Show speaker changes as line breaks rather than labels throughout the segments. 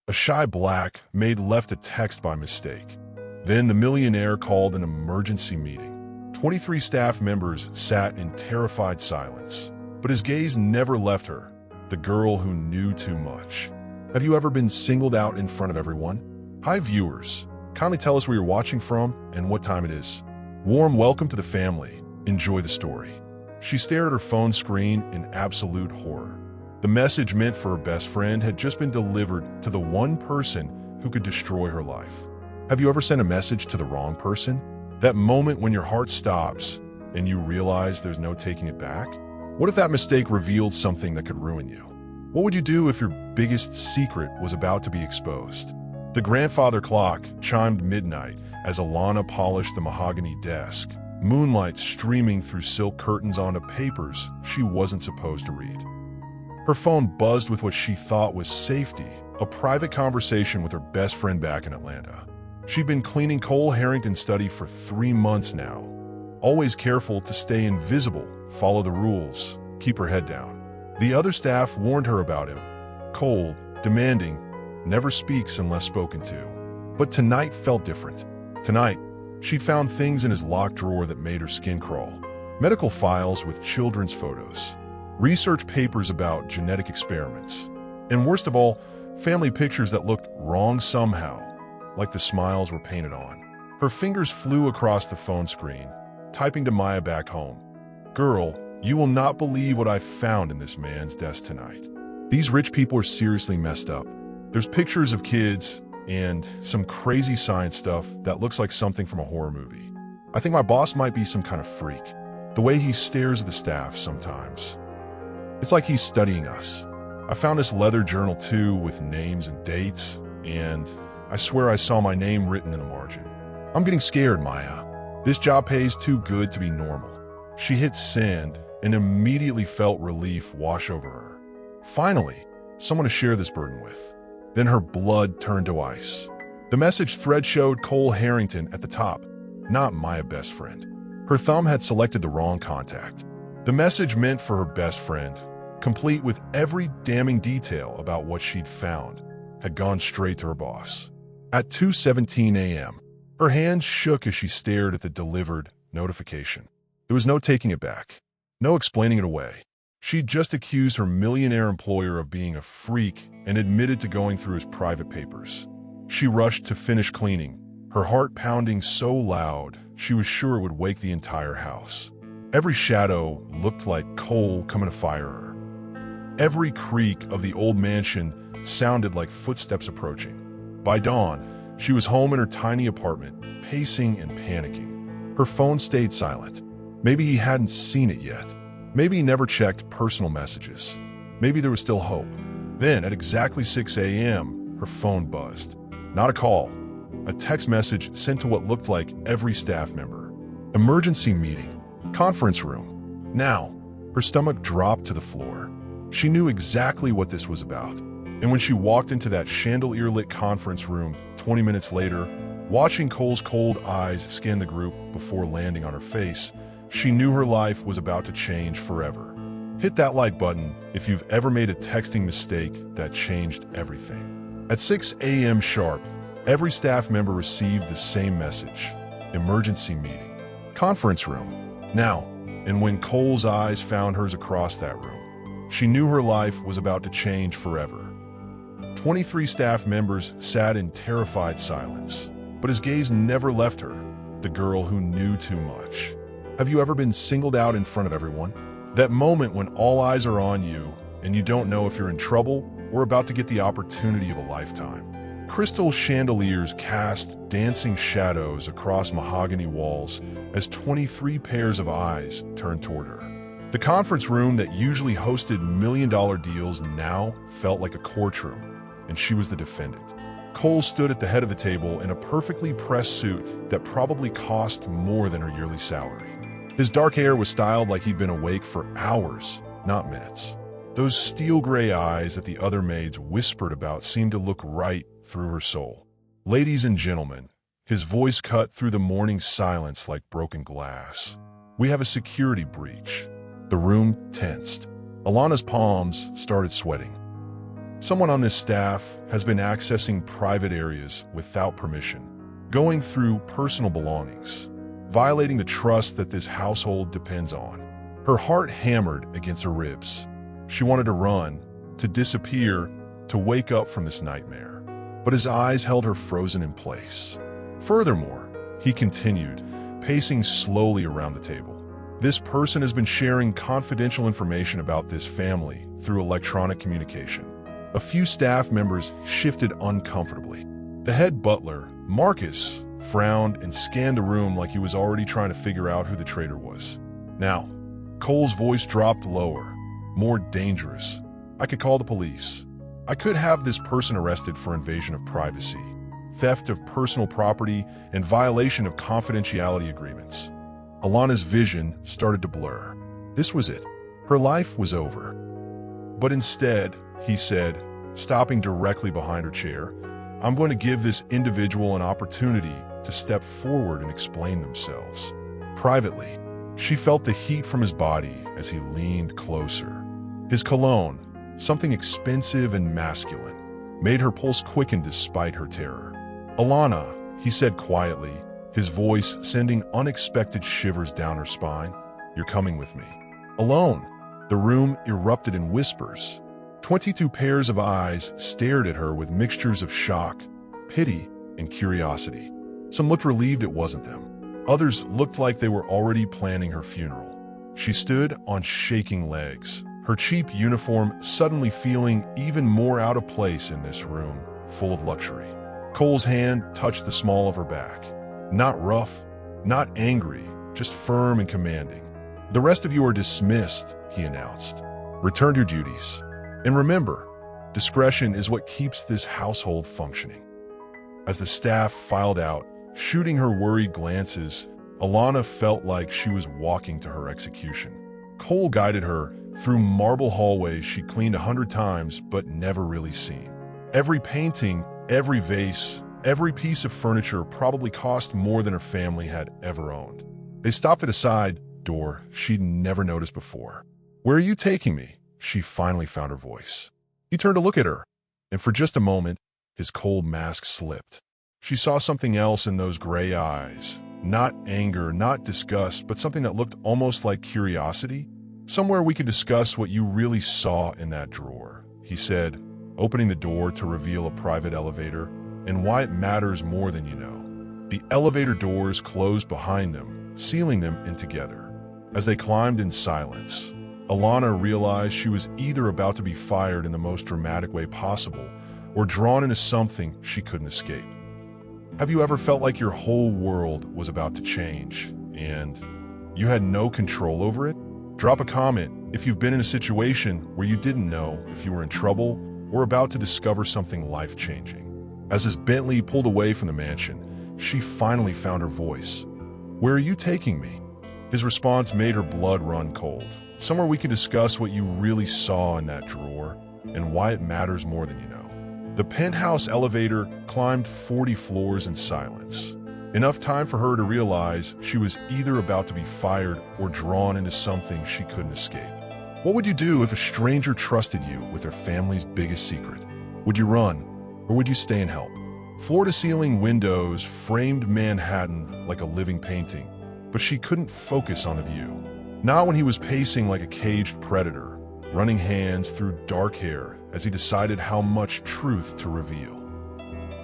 A shy black Maid left a text by mistake. Then the Millionaire called an emergency meeting. 23 staff members sat in terrified silence, but his gaze never left her, the girl who knew too much. Have you ever been singled out in front of everyone? Hi viewers, kindly tell us where you're watching from and what time it is. Warm welcome to the family. Enjoy the story. She stared at her phone screen in absolute horror. The message meant for her best friend had just been delivered to the one person who could destroy her life. Have you ever sent a message to the wrong person? That moment when your heart stops and you realize there's no taking it back? What if that mistake revealed something that could ruin you? What would you do if your biggest secret was about to be exposed? The grandfather clock chimed midnight as Alana polished the mahogany desk, moonlight streaming through silk curtains onto papers she wasn't supposed to read. Her phone buzzed with what she thought was safety, a private conversation with her best friend back in Atlanta. She'd been cleaning Cole Harrington's study for 3 months now, always careful to stay invisible, follow the rules, keep her head down. The other staff warned her about him. Cold, demanding, never speaks unless spoken to. But tonight felt different. Tonight, she'd found things in his locked drawer that made her skin crawl. Medical files with children's photos, research papers about genetic experiments, and worst of all, family pictures that looked wrong somehow, like the smiles were painted on. Her fingers flew across the phone screen, typing to Maya back home. Girl, you will not believe what I found in this man's desk tonight. These rich people are seriously messed up. There's pictures of kids and some crazy science stuff that looks like something from a horror movie. I think my boss might be some kind of freak. The way he stares at the staff sometimes. It's like he's studying us. I found this leather journal too with names and dates, and I swear I saw my name written in the margin. I'm getting scared, Maya. This job pays too good to be normal. She hit send and immediately felt relief wash over her. Finally, someone to share this burden with. Then her blood turned to ice. The message thread showed Cole Harrington at the top, not Maya best friend. Her thumb had selected the wrong contact. The message meant for her best friend, complete with every damning detail about what she'd found, had gone straight to her boss. At 2:17 a.m., her hands shook as she stared at the delivered notification. There was no taking it back, no explaining it away. She'd just accused her millionaire employer of being a freak and admitted to going through his private papers. She rushed to finish cleaning, her heart pounding so loud she was sure it would wake the entire house. Every shadow looked like coal coming to fire her. Every creak of the old mansion sounded like footsteps approaching. By dawn, she was home in her tiny apartment, pacing and panicking. Her phone stayed silent. Maybe he hadn't seen it yet. Maybe he never checked personal messages. Maybe there was still hope. Then, at exactly 6 a.m., her phone buzzed. Not a call. A text message sent to what looked like every staff member. Emergency meeting. Conference room. Now, her stomach dropped to the floor. She knew exactly what this was about. And when she walked into that chandelier-lit conference room 20 minutes later, watching Cole's cold eyes scan the group before landing on her face, she knew her life was about to change forever. Hit that like button if you've ever made a texting mistake that changed everything. At 6 a.m. sharp, every staff member received the same message. Emergency meeting. Conference room. Now. And when Cole's eyes found hers across that room, she knew her life was about to change forever. 23 staff members sat in terrified silence, but his gaze never left her, the girl who knew too much. Have you ever been singled out in front of everyone? That moment when all eyes are on you and you don't know if you're in trouble or about to get the opportunity of a lifetime. Crystal chandeliers cast dancing shadows across mahogany walls as 23 pairs of eyes turned toward her. The conference room that usually hosted million-dollar deals now felt like a courtroom, and she was the defendant. Cole stood at the head of the table in a perfectly pressed suit that probably cost more than her yearly salary. His dark hair was styled like he'd been awake for hours, not minutes. Those steel-gray eyes that the other maids whispered about seemed to look right through her soul. Ladies and gentlemen, his voice cut through the morning silence like broken glass. We have a security breach. The room tensed. Alana's palms started sweating. Someone on this staff has been accessing private areas without permission, going through personal belongings, violating the trust that this household depends on. Her heart hammered against her ribs. She wanted to run, to disappear, to wake up from this nightmare. But his eyes held her frozen in place. Furthermore, he continued, pacing slowly around the table. This person has been sharing confidential information about this family through electronic communication. A few staff members shifted uncomfortably. The head butler, Marcus, frowned and scanned the room like he was already trying to figure out who the traitor was. Now, Cole's voice dropped lower, more dangerous. I could call the police. I could have this person arrested for invasion of privacy, theft of personal property, and violation of confidentiality agreements. Alana's vision started to blur. This was it. Her life was over. But instead, he said, stopping directly behind her chair, I'm going to give this individual an opportunity to step forward and explain themselves. Privately, she felt the heat from his body as he leaned closer. His cologne, something expensive and masculine, made her pulse quicken despite her terror. Alana, he said quietly, his voice sending unexpected shivers down her spine. You're coming with me. Alone. The room erupted in whispers. 22 pairs of eyes stared at her with mixtures of shock, pity, and curiosity. Some looked relieved it wasn't them. Others looked like they were already planning her funeral. She stood on shaking legs, her cheap uniform suddenly feeling even more out of place in this room full of luxury. Cole's hand touched the small of her back. Not rough, not angry, just firm and commanding. The rest of you are dismissed, he announced. Return to your duties. And remember, discretion is what keeps this household functioning. As the staff filed out, shooting her worried glances, Alana felt like she was walking to her execution. Cole guided her through marble hallways she cleaned 100 times but never really seen. Every painting, every vase, every piece of furniture probably cost more than her family had ever owned. They stopped at a side door she'd never noticed before. Where are you taking me? She finally found her voice. He turned to look at her, and for just a moment, his cold mask slipped. She saw something else in those gray eyes. Not anger, not disgust, but something that looked almost like curiosity. Somewhere we could discuss what you really saw in that drawer, he said, opening the door to reveal a private elevator and why it matters more than you know. The elevator doors closed behind them, sealing them in together. As they climbed in silence, Alana realized she was either about to be fired in the most dramatic way possible or drawn into something she couldn't escape. Have you ever felt like your whole world was about to change and you had no control over it? Drop a comment if you've been in a situation where you didn't know if you were in trouble or about to discover something life-changing. As his Bentley pulled away from the mansion, she finally found her voice. Where are you taking me? His response made her blood run cold. Somewhere we can discuss what you really saw in that drawer and why it matters more than you know. The penthouse elevator climbed 40 floors in silence. Enough time for her to realize she was either about to be fired or drawn into something she couldn't escape. What would you do if a stranger trusted you with their family's biggest secret? Would you run, or would you stay and help? Floor-to-ceiling windows framed Manhattan like a living painting, but she couldn't focus on the view. Not when he was pacing like a caged predator, running hands through dark hair as he decided how much truth to reveal.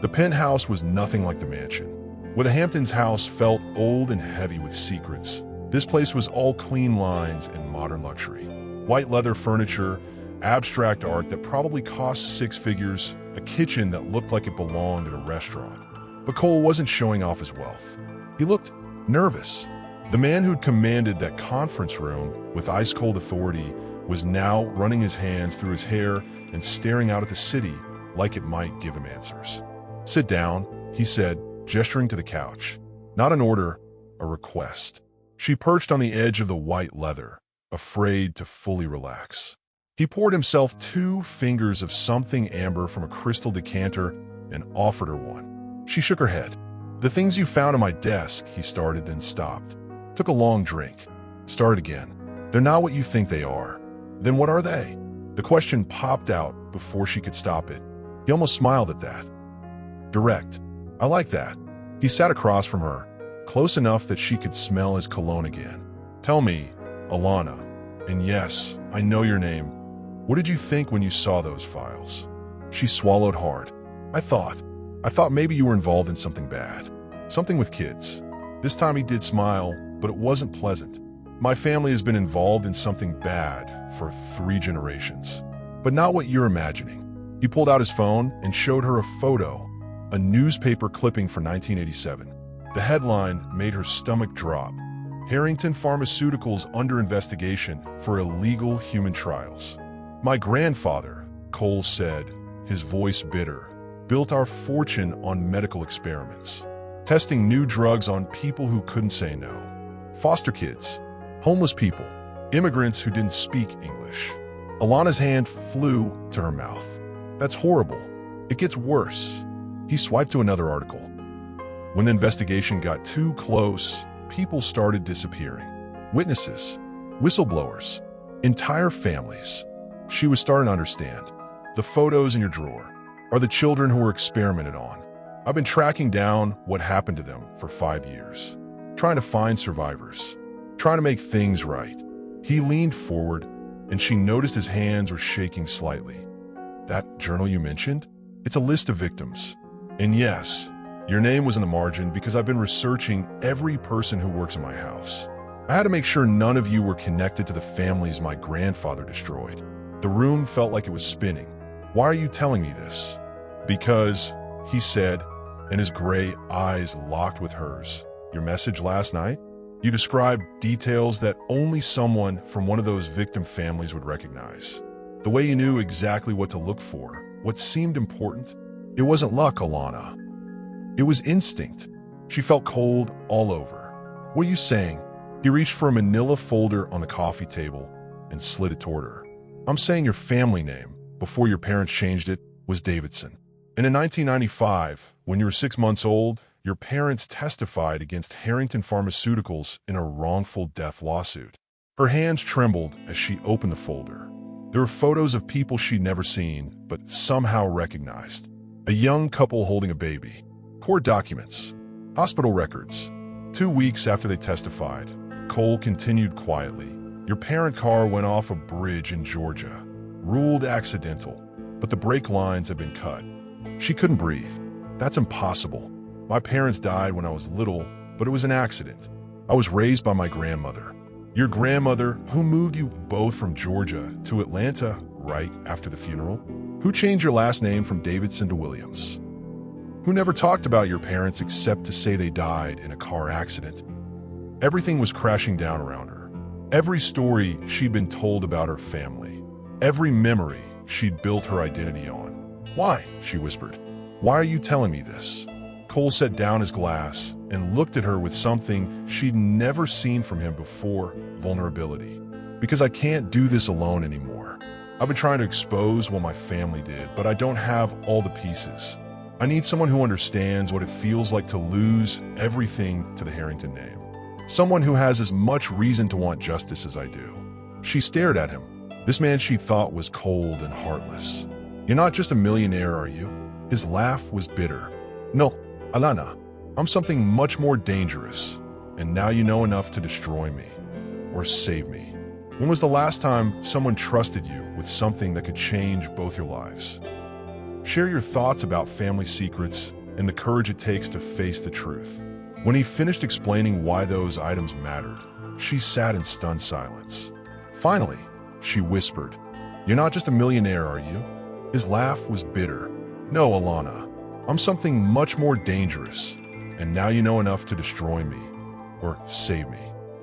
The penthouse was nothing like the mansion. Where the Hamptons house felt old and heavy with secrets, this place was all clean lines and modern luxury. White leather furniture, abstract art that probably cost six figures, a kitchen that looked like it belonged in a restaurant. But Cole wasn't showing off his wealth. He looked nervous. The man who'd commanded that conference room with ice-cold authority was now running his hands through his hair and staring out at the city like it might give him answers. Sit down, he said, gesturing to the couch. Not an order, a request. She perched on the edge of the white leather, afraid to fully relax. He poured himself 2 fingers of something amber from a crystal decanter and offered her one. She shook her head. The things you found on my desk, he started, then stopped. Took a long drink. Started again. They're not what you think they are. Then what are they? The question popped out, before she could stop it. He almost smiled at that. Direct. I like that. He sat across from her, close enough that she could smell his cologne again. Tell me, Alana, and yes, I know your name. What did you think when you saw those files? She swallowed hard. I thought maybe you were involved in something bad. Something with kids. This time he did smile, but it wasn't pleasant. My family has been involved in something bad for 3 generations. But not what you're imagining. He pulled out his phone and showed her a photo, a newspaper clipping for 1987. The headline made her stomach drop. Harrington Pharmaceuticals under investigation for illegal human trials. My grandfather, Cole said, his voice bitter, built our fortune on medical experiments, testing new drugs on people who couldn't say no. Foster kids, homeless people, immigrants who didn't speak English. Alana's hand flew to her mouth. That's horrible. It gets worse. He swiped to another article. When the investigation got too close, people started disappearing. Witnesses, whistleblowers, entire families. She was starting to understand. The photos in your drawer are the children who were experimented on. I've been tracking down what happened to them for 5 years, trying to find survivors, trying to make things right. He leaned forward, and she noticed his hands were shaking slightly. That journal you mentioned? It's a list of victims. And yes, your name was in the margin because I've been researching every person who works in my house. I had to make sure none of you were connected to the families my grandfather destroyed. The room felt like it was spinning. Why are you telling me this? Because, he said, and his gray eyes locked with hers. Your message last night? You described details that only someone from one of those victim families would recognize. The way you knew exactly what to look for, what seemed important. It wasn't luck, Alana. It was instinct. She felt cold all over. What are you saying? He reached for a manila folder on the coffee table and slid it toward her. I'm saying your family name, before your parents changed it, was Davidson. And in 1995, when you were 6 months old, your parents testified against Harrington Pharmaceuticals in a wrongful death lawsuit. Her hands trembled as she opened the folder. There were photos of people she'd never seen, but somehow recognized. A young couple holding a baby. Court documents. Hospital records. 2 weeks after they testified, Cole continued quietly. Your parent car went off a bridge in Georgia. Ruled accidental, but the brake lines had been cut. She couldn't breathe. That's impossible. My parents died when I was little, but it was an accident. I was raised by my grandmother. Your grandmother, who moved you both from Georgia to Atlanta right after the funeral? Who changed your last name from Davidson to Williams? Who never talked about your parents except to say they died in a car accident? Everything was crashing down around her. Every story she'd been told about her family. Every memory she'd built her identity on. Why? She whispered. Why are you telling me this? Cole set down his glass and looked at her with something she'd never seen from him before, vulnerability. Because I can't do this alone anymore. I've been trying to expose what my family did, but I don't have all the pieces. I need someone who understands what it feels like to lose everything to the Harrington name. Someone who has as much reason to want justice as I do. She stared at him. This man she thought was cold and heartless. You're not just a millionaire, are you? His laugh was bitter. No, Alana, I'm something much more dangerous, and now you know enough to destroy me, or save me. When was the last time someone trusted you with something that could change both your lives? Share your thoughts about family secrets and the courage it takes to face the truth. When he finished explaining why those items mattered, she sat in stunned silence. Finally, she whispered, You're not just a millionaire, are you? His laugh was bitter. No, Alana, I'm something much more dangerous, and now you know enough to destroy me, or save me.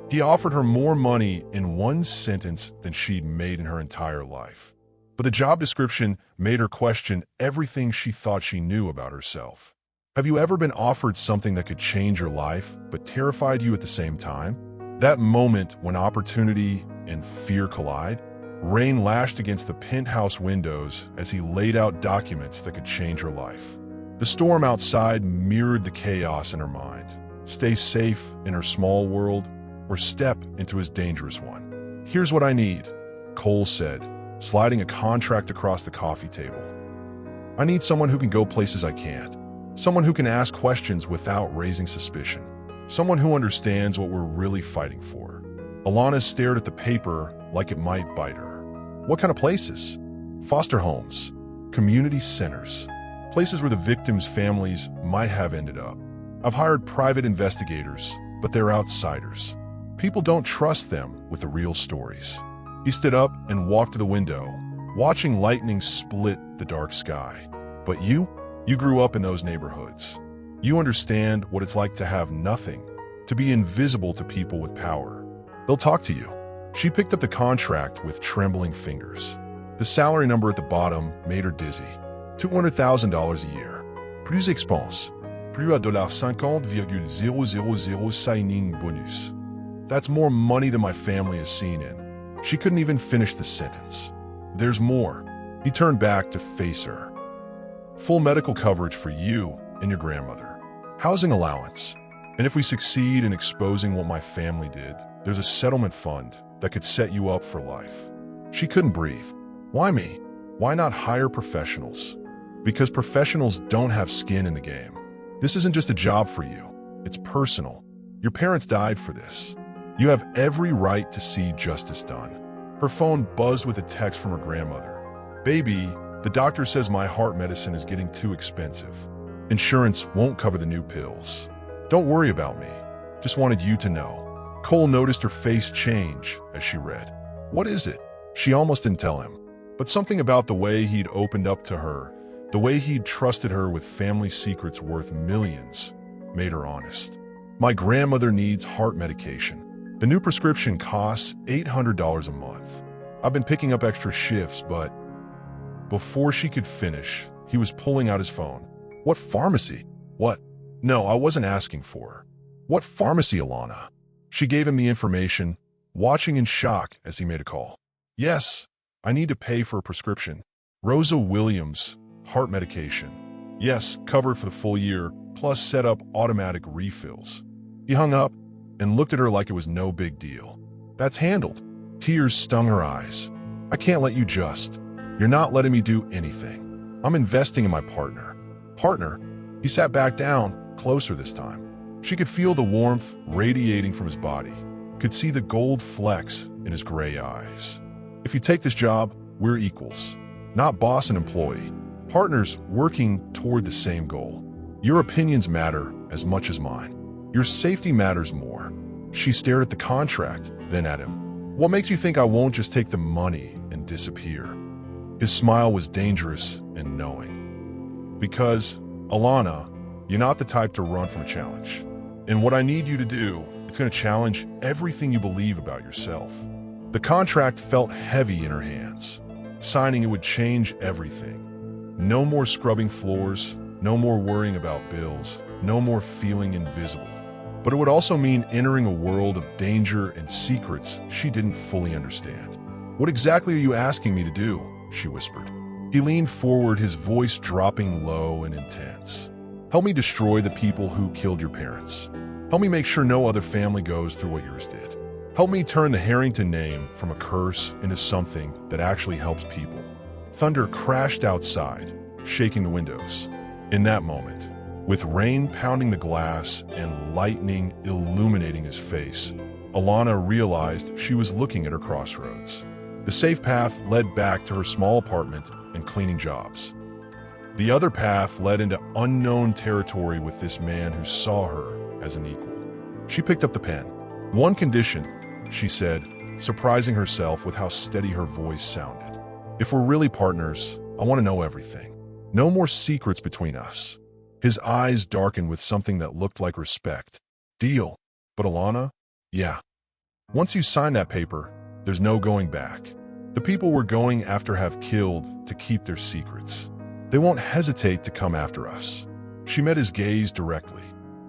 He offered her more money in one sentence than she'd made in her entire life. But the job description made her question everything she thought she knew about herself. Have you ever been offered something that could change your life, but terrified you at the same time? That moment when opportunity and fear collide? Rain lashed against the penthouse windows as he laid out documents that could change her life. The storm outside mirrored the chaos in her mind. Stay safe in her small world, or step into his dangerous one. Here's what I need, Cole said, sliding a contract across the coffee table. I need someone who can go places I can't. Someone who can ask questions without raising suspicion. Someone who understands what we're really fighting for. Alana stared at the paper like it might bite her. What kind of places? Foster homes, community centers, places where the victims' families might have ended up. I've hired private investigators, but they're outsiders. People don't trust them with the real stories. He stood up and walked to the window, watching lightning split the dark sky. But you grew up in those neighborhoods. You understand what it's like to have nothing, to be invisible to people with power. They'll talk to you. She picked up the contract with trembling fingers. The salary number at the bottom made her dizzy. $200,000 a year. Plus expense. Plus à $50,000 signing bonus. That's more money than my family has seen in. She couldn't even finish the sentence. There's more. He turned back to face her. Full medical coverage for you and your grandmother. Housing allowance. And if we succeed in exposing what my family did, there's a settlement fund that could set you up for life. She couldn't breathe. Why me? Why not hire professionals? Because professionals don't have skin in the game. This isn't just a job for you. It's personal. Your parents died for this. You have every right to see justice done. Her phone buzzed with a text from her grandmother. Baby, the doctor says my heart medicine is getting too expensive. Insurance won't cover the new pills. Don't worry about me. Just wanted you to know. Cole noticed her face change as she read. What is it? She almost didn't tell him. But something about the way he'd opened up to her, the way he'd trusted her with family secrets worth millions, made her honest. My grandmother needs heart medication. The new prescription costs $800 a month. I've been picking up extra shifts, but... Before she could finish, he was pulling out his phone. What pharmacy? What? No, I wasn't asking for her. What pharmacy, Alana? She gave him the information, watching in shock as he made a call. Yes, I need to pay for a prescription. Rosa Williams, heart medication. Yes, covered for the full year, plus set up automatic refills. He hung up and looked at her like it was no big deal. That's handled. Tears stung her eyes. I can't let you just. You're not letting me do anything. I'm investing in my partner. Partner? He sat back down, closer this time. She could feel the warmth radiating from his body, could see the gold flecks in his gray eyes. If you take this job, we're equals. Not boss and employee. Partners working toward the same goal. Your opinions matter as much as mine. Your safety matters more. She stared at the contract, then at him. What makes you think I won't just take the money and disappear? His smile was dangerous and knowing. Because, Alana, you're not the type to run from a challenge. And what I need you to do, it's going to challenge everything you believe about yourself. The contract felt heavy in her hands. Signing it would change everything. No more scrubbing floors, no more worrying about bills, no more feeling invisible. But it would also mean entering a world of danger and secrets she didn't fully understand. What exactly are you asking me to do? She whispered. He leaned forward, his voice dropping low and intense. Help me destroy the people who killed your parents. Help me make sure no other family goes through what yours did. Help me turn the Harrington name from a curse into something that actually helps people. Thunder crashed outside, shaking the windows. In that moment, with rain pounding the glass and lightning illuminating his face, Alana realized she was looking at her crossroads. The safe path led back to her small apartment and cleaning jobs. The other path led into unknown territory with this man who saw her as an equal. She picked up the pen. One condition, she said, surprising herself with how steady her voice sounded. If we're really partners, I want to know everything. No more secrets between us. His eyes darkened with something that looked like respect. Deal. But Alana? Yeah. Once you sign that paper, there's no going back. The people we're going after have killed to keep their secrets. They won't hesitate to come after us. She met his gaze directly.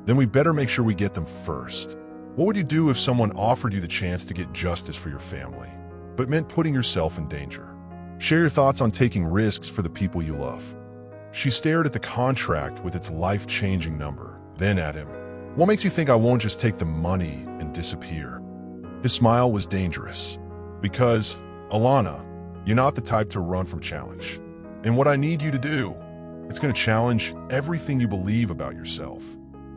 Then we better make sure we get them first. What would you do if someone offered you the chance to get justice for your family, but meant putting yourself in danger? Share your thoughts on taking risks for the people you love. She stared at the contract with its life-changing number, then at him. What makes you think I won't just take the money and disappear? His smile was dangerous. Because, Alana, You're not the type to run from challenge. And what I need you to do, it's going to challenge everything you believe about yourself.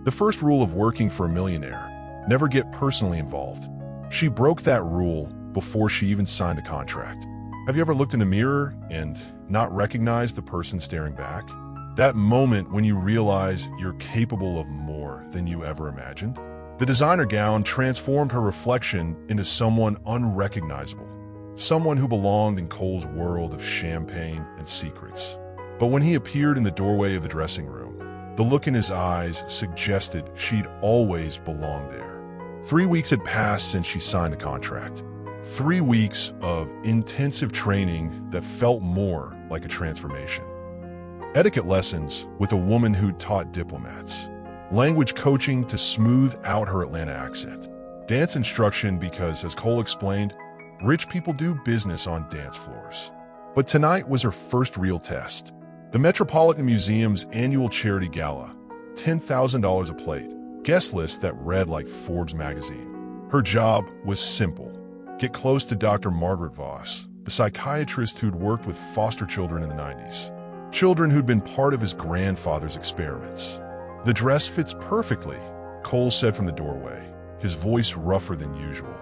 The first rule of working for a millionaire: never get personally involved. She broke that rule before she even signed a contract. Have you ever looked in the mirror and not recognized the person staring back? That moment when you realize you're capable of more than you ever imagined? The designer gown transformed her reflection into someone unrecognizable, someone who belonged in Cole's world of champagne and secrets. But when he appeared in the doorway of the dressing room, the look in his eyes suggested she'd always belonged there. 3 weeks had passed since she signed the contract. 3 weeks of intensive training that felt more like a transformation. Etiquette lessons with a woman who'd taught diplomats. Language coaching to smooth out her Atlanta accent. Dance instruction because, as Cole explained, rich people do business on dance floors. But tonight was her first real test. The Metropolitan Museum's annual charity gala, $10,000 a plate, guest list that read like Forbes magazine. Her job was simple: get close to Dr. Margaret Voss, the psychiatrist who'd worked with foster children in the 90s. Children who'd been part of his grandfather's experiments. The dress fits perfectly, Cole said from the doorway, his voice rougher than usual.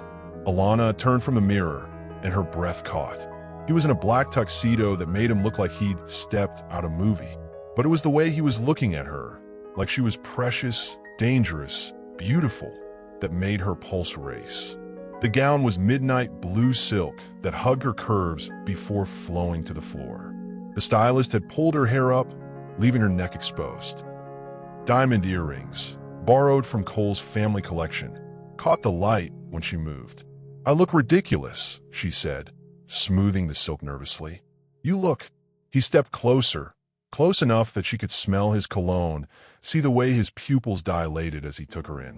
Alana turned from the mirror, and her breath caught. He was in a black tuxedo that made him look like he'd stepped out of a movie. But it was the way he was looking at her, like she was precious, dangerous, beautiful, that made her pulse race. The gown was midnight blue silk that hugged her curves before flowing to the floor. The stylist had pulled her hair up, leaving her neck exposed. Diamond earrings, borrowed from Cole's family collection, caught the light when she moved. "I look ridiculous," she said, smoothing the silk nervously. "You look." He stepped closer, close enough that she could smell his cologne, see the way his pupils dilated as he took her in.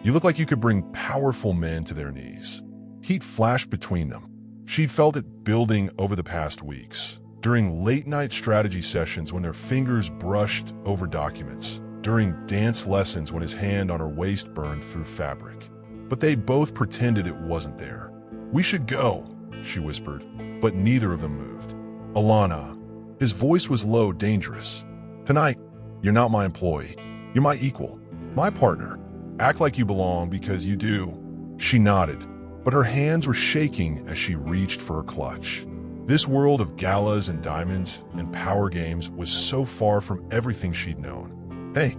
"You look like you could bring powerful men to their knees." Heat flashed between them. She'd felt it building over the past weeks, during late-night strategy sessions when their fingers brushed over documents, during dance lessons when his hand on her waist burned through fabric. But they both pretended it wasn't there. "We should go," she whispered, but neither of them moved. "Alana," his voice was low, dangerous. "Tonight, you're not my employee. You're my equal, my partner. Act like you belong because you do." She nodded, but her hands were shaking as she reached for her clutch. This world of galas and diamonds and power games was so far from everything she'd known. "Hey."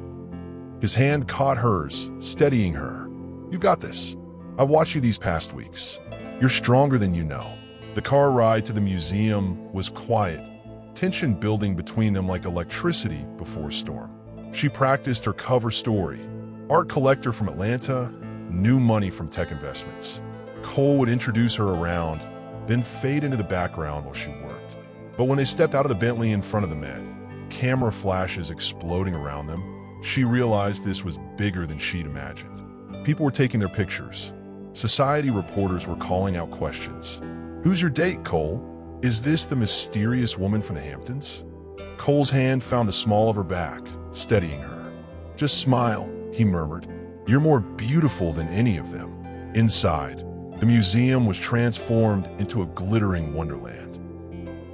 His hand caught hers, steadying her. "You got this. I've watched you these past weeks. You're stronger than you know." The car ride to the museum was quiet, tension building between them like electricity before a storm. She practiced her cover story. Art collector from Atlanta, new money from tech investments. Cole would introduce her around, then fade into the background while she worked. But when they stepped out of the Bentley in front of the Met, camera flashes exploding around them, she realized this was bigger than she'd imagined. People were taking their pictures. Society reporters were calling out questions. "Who's your date, Cole? Is this the mysterious woman from the Hamptons?" Cole's hand found the small of her back, steadying her. "Just smile," he murmured. "You're more beautiful than any of them." Inside, the museum was transformed into a glittering wonderland.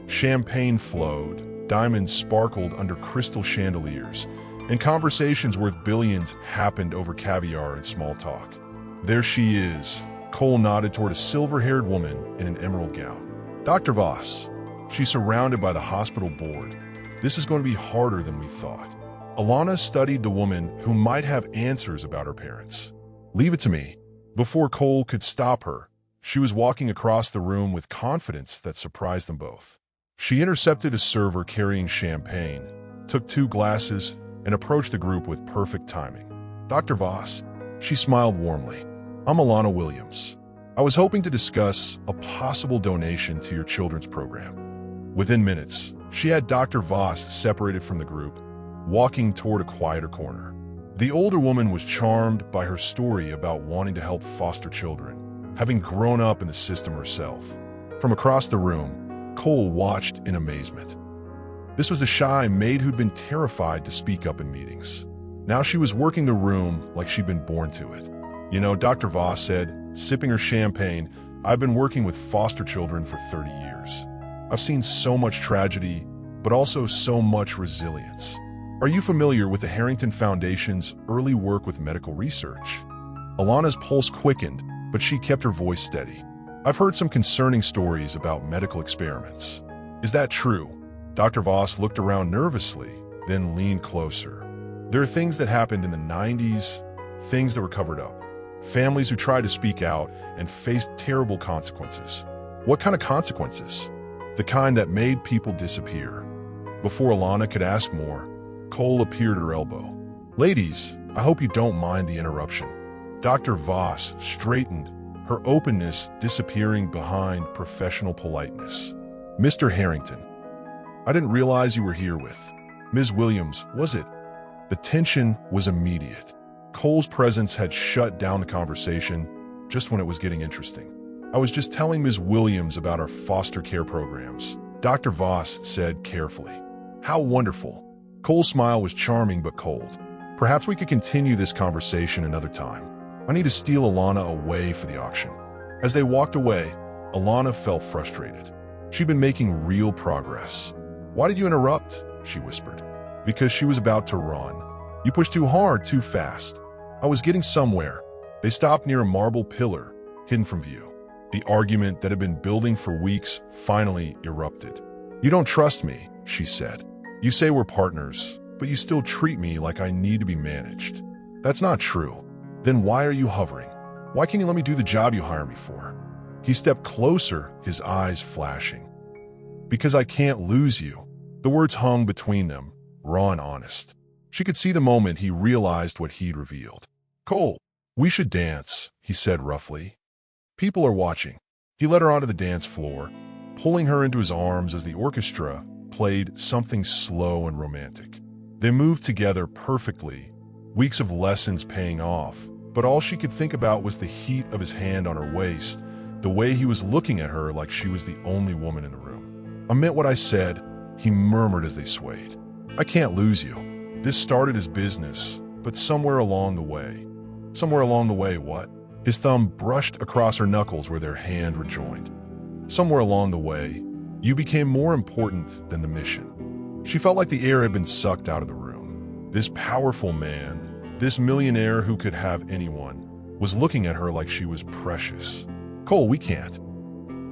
Champagne flowed, diamonds sparkled under crystal chandeliers, and conversations worth billions happened over caviar and small talk. "There she is." Cole nodded toward a silver-haired woman in an emerald gown. "Dr. Voss." She's surrounded by the hospital board. "This is going to be harder than we thought." Alana studied the woman who might have answers about her parents. "Leave it to me." Before Cole could stop her, she was walking across the room with confidence that surprised them both. She intercepted a server carrying champagne, took 2 glasses, and approached the group with perfect timing. "Dr. Voss." She smiled warmly. "I'm Alana Williams. I was hoping to discuss a possible donation to your children's program." Within minutes, she had Dr. Voss separated from the group, walking toward a quieter corner. The older woman was charmed by her story about wanting to help foster children, having grown up in the system herself. From across the room, Cole watched in amazement. This was the shy maid who'd been terrified to speak up in meetings. Now she was working the room like she'd been born to it. "You know," Dr. Voss said, sipping her champagne, "I've been working with foster children for 30 years. I've seen so much tragedy, but also so much resilience. Are you familiar with the Harrington Foundation's early work with medical research? Alana's pulse quickened, but she kept her voice steady. I've heard some concerning stories about medical experiments. Is that true? Dr. Voss looked around nervously, then leaned closer. There are things that happened in the 90s, things that were covered up. Families who tried to speak out and faced terrible consequences. What kind of consequences? The kind that made people disappear. Before Alana could ask more, Cole appeared at her elbow. Ladies, I hope you don't mind the interruption. Dr. Voss straightened, her openness disappearing behind professional politeness. Mr. Harrington, I didn't realize you were here with Ms. Williams, was it? The tension was immediate. Cole's presence had shut down the conversation just when it was getting interesting. I was just telling Ms. Williams about our foster care programs, Dr. Voss said carefully. How wonderful. Cole's smile was charming but cold. Perhaps we could continue this conversation another time. I need to steal Alana away for the auction. As they walked away, Alana felt frustrated. She'd been making real progress. Why did you interrupt? She whispered. Because she was about to run. You pushed too hard, too fast. I was getting somewhere. They stopped near a marble pillar, hidden from view. The argument that had been building for weeks finally erupted. You don't trust me, she said. You say we're partners, but you still treat me like I need to be managed. That's not true. Then why are you hovering? Why can't you let me do the job you hire me for? He stepped closer, his eyes flashing. Because I can't lose you. The words hung between them, raw and honest. She could see the moment he realized what he'd revealed. Cole, we should dance, he said roughly. People are watching. He led her onto the dance floor, pulling her into his arms as the orchestra played something slow and romantic. They moved together perfectly, weeks of lessons paying off, but all she could think about was the heat of his hand on her waist, the way he was looking at her like she was the only woman in the room. I meant what I said, he murmured as they swayed. I can't lose you. This started as business, but somewhere along the way, what? His thumb brushed across her knuckles where their hand rejoined. Somewhere along the way, you became more important than the mission. She felt like the air had been sucked out of the room. This powerful man, this millionaire who could have anyone, was looking at her like she was precious. Cole, we can't.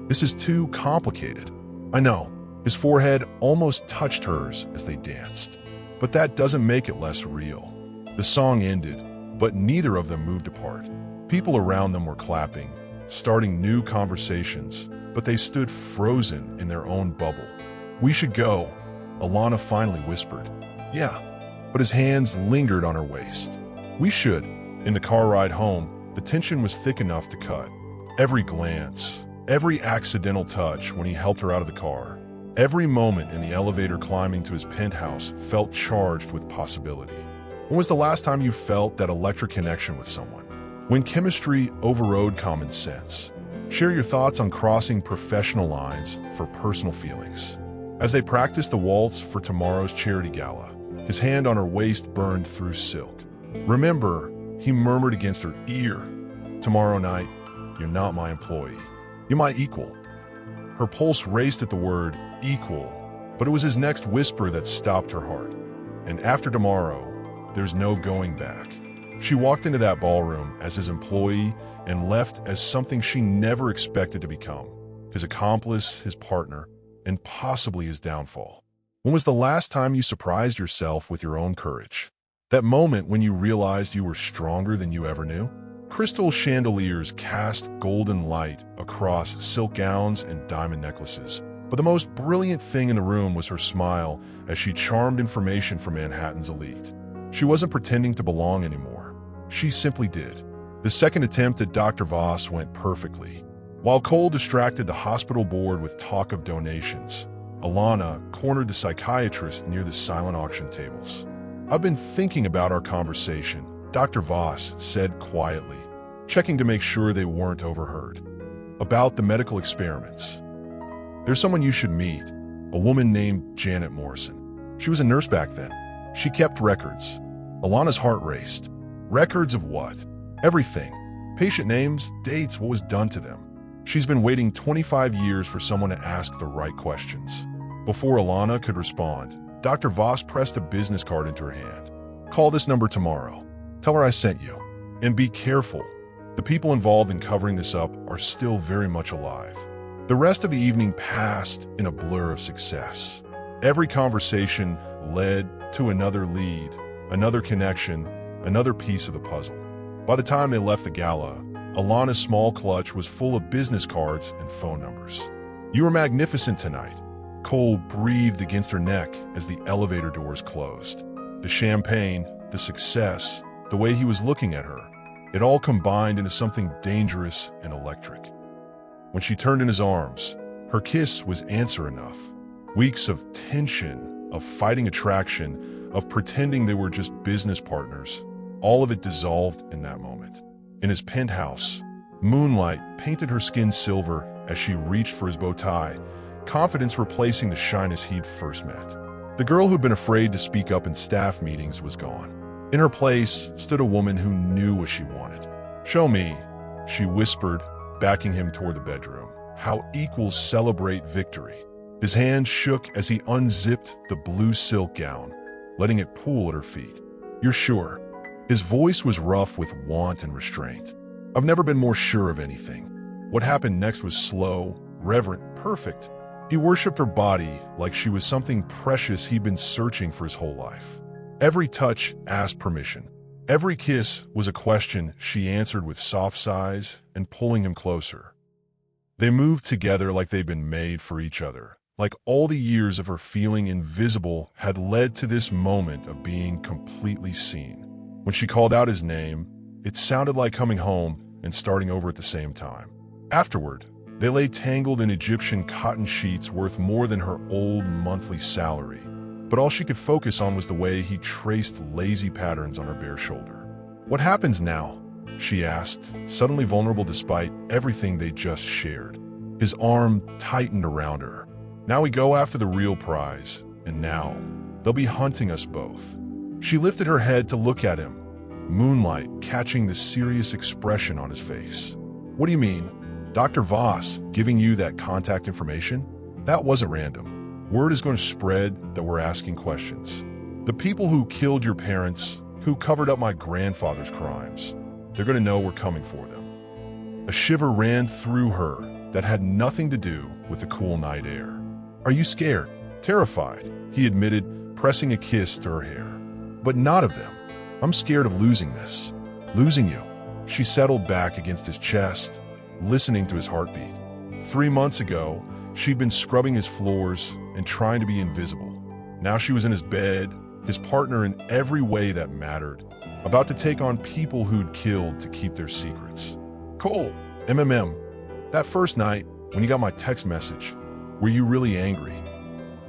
This is too complicated. I know. His forehead almost touched hers as they danced. But that doesn't make it less real. The song ended, but neither of them moved apart. People around them were clapping, starting new conversations, but they stood frozen in their own bubble. We should go, Alana finally whispered. Yeah, but his hands lingered on her waist. We should. In the car ride home, the tension was thick enough to cut. Every glance, every accidental touch when he helped her out of the car, every moment in the elevator climbing to his penthouse felt charged with possibility. When was the last time you felt that electric connection with someone? When chemistry overrode common sense. Share your thoughts on crossing professional lines for personal feelings. As they practiced the waltz for tomorrow's charity gala, his hand on her waist burned through silk. Remember, he murmured against her ear, tomorrow night, you're not my employee. You're my equal. Her pulse raced at the word equal, but it was his next whisper that stopped her heart. And after tomorrow, there's no going back. She walked into that ballroom as his employee and left as something she never expected to become, his accomplice, his partner, and possibly his downfall. When was the last time you surprised yourself with your own courage? That moment when you realized you were stronger than you ever knew? Crystal chandeliers cast golden light across silk gowns and diamond necklaces. But the most brilliant thing in the room was her smile as she charmed information from Manhattan's elite. She wasn't pretending to belong anymore. She simply did. The second attempt at Dr. Voss went perfectly. While Cole distracted the hospital board with talk of donations, Alana cornered the psychiatrist near the silent auction tables. I've been thinking about our conversation, Dr. Voss said quietly, checking to make sure they weren't overheard. About the medical experiments. There's someone you should meet, a woman named Janet Morrison. She was a nurse back then. She kept records. Alana's heart raced. Records of what? Everything. Patient names, dates, what was done to them. She's been waiting 25 years for someone to ask the right questions. Before Alana could respond, Dr. Voss pressed a business card into her hand. Call this number tomorrow. Tell her I sent you. And be careful. The people involved in covering this up are still very much alive. The rest of the evening passed in a blur of success. Every conversation led to another lead, another connection, another piece of the puzzle. By the time they left the gala, Alana's small clutch was full of business cards and phone numbers. You were magnificent tonight. Cole breathed against her neck as the elevator doors closed. The champagne, the success, the way he was looking at her, it all combined into something dangerous and electric. When she turned in his arms, her kiss was answer enough. Weeks of tension, of fighting attraction, of pretending they were just business partners, all of it dissolved in that moment. In his penthouse, moonlight painted her skin silver as she reached for his bow tie, confidence replacing the shyness he'd first met. The girl who'd been afraid to speak up in staff meetings was gone. In her place stood a woman who knew what she wanted. "Show me," she whispered, backing him toward the bedroom. "How equals celebrate victory." His hand shook as he unzipped the blue silk gown, letting it pool at her feet. "You're sure?" His voice was rough with want and restraint. "I've never been more sure of anything." What happened next was slow, reverent, perfect. He worshipped her body like she was something precious he'd been searching for his whole life. Every touch asked permission. Every kiss was a question she answered with soft sighs and pulling him closer. They moved together like they'd been made for each other, like all the years of her feeling invisible had led to this moment of being completely seen. When she called out his name, it sounded like coming home and starting over at the same time. Afterward, they lay tangled in Egyptian cotton sheets worth more than her old monthly salary, but all she could focus on was the way he traced lazy patterns on her bare shoulder. "What happens now?" she asked, suddenly vulnerable despite everything they just shared. His arm tightened around her. "Now we go after the real prize, and now they'll be hunting us both." She lifted her head to look at him, moonlight catching the serious expression on his face. "What do you mean? Dr. Voss giving you that contact information? That wasn't random. Word is going to spread that we're asking questions. The people who killed your parents, who covered up my grandfather's crimes, they're going to know we're coming for them." A shiver ran through her that had nothing to do with the cool night air. "Are you scared?" "Terrified," he admitted, pressing a kiss to her hair. "But not of them. I'm scared of losing this. Losing you." She settled back against his chest, listening to his heartbeat. 3 months ago, she'd been scrubbing his floors and trying to be invisible. Now she was in his bed, his partner in every way that mattered, about to take on people who'd killed to keep their secrets. "Cole, that first night, when you got my text message, were you really angry?"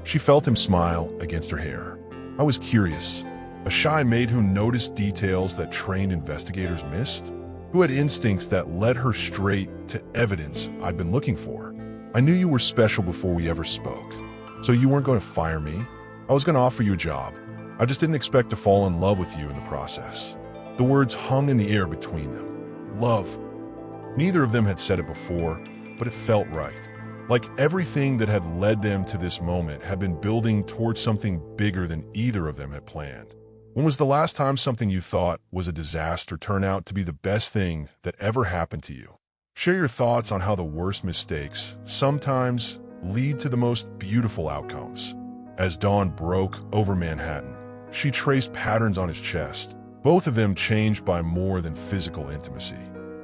She felt him smile against her hair. "I was curious. A shy maid who noticed details that trained investigators missed, who had instincts that led her straight to evidence I'd been looking for. I knew you were special before we ever spoke. So you weren't going to fire me. I was going to offer you a job. I just didn't expect to fall in love with you in the process." The words hung in the air between them. Love. Neither of them had said it before, but it felt right. Like everything that had led them to this moment had been building towards something bigger than either of them had planned. When was the last time something you thought was a disaster turned out to be the best thing that ever happened to you? Share your thoughts on how the worst mistakes sometimes lead to the most beautiful outcomes. As dawn broke over Manhattan, she traced patterns on his chest, both of them changed by more than physical intimacy.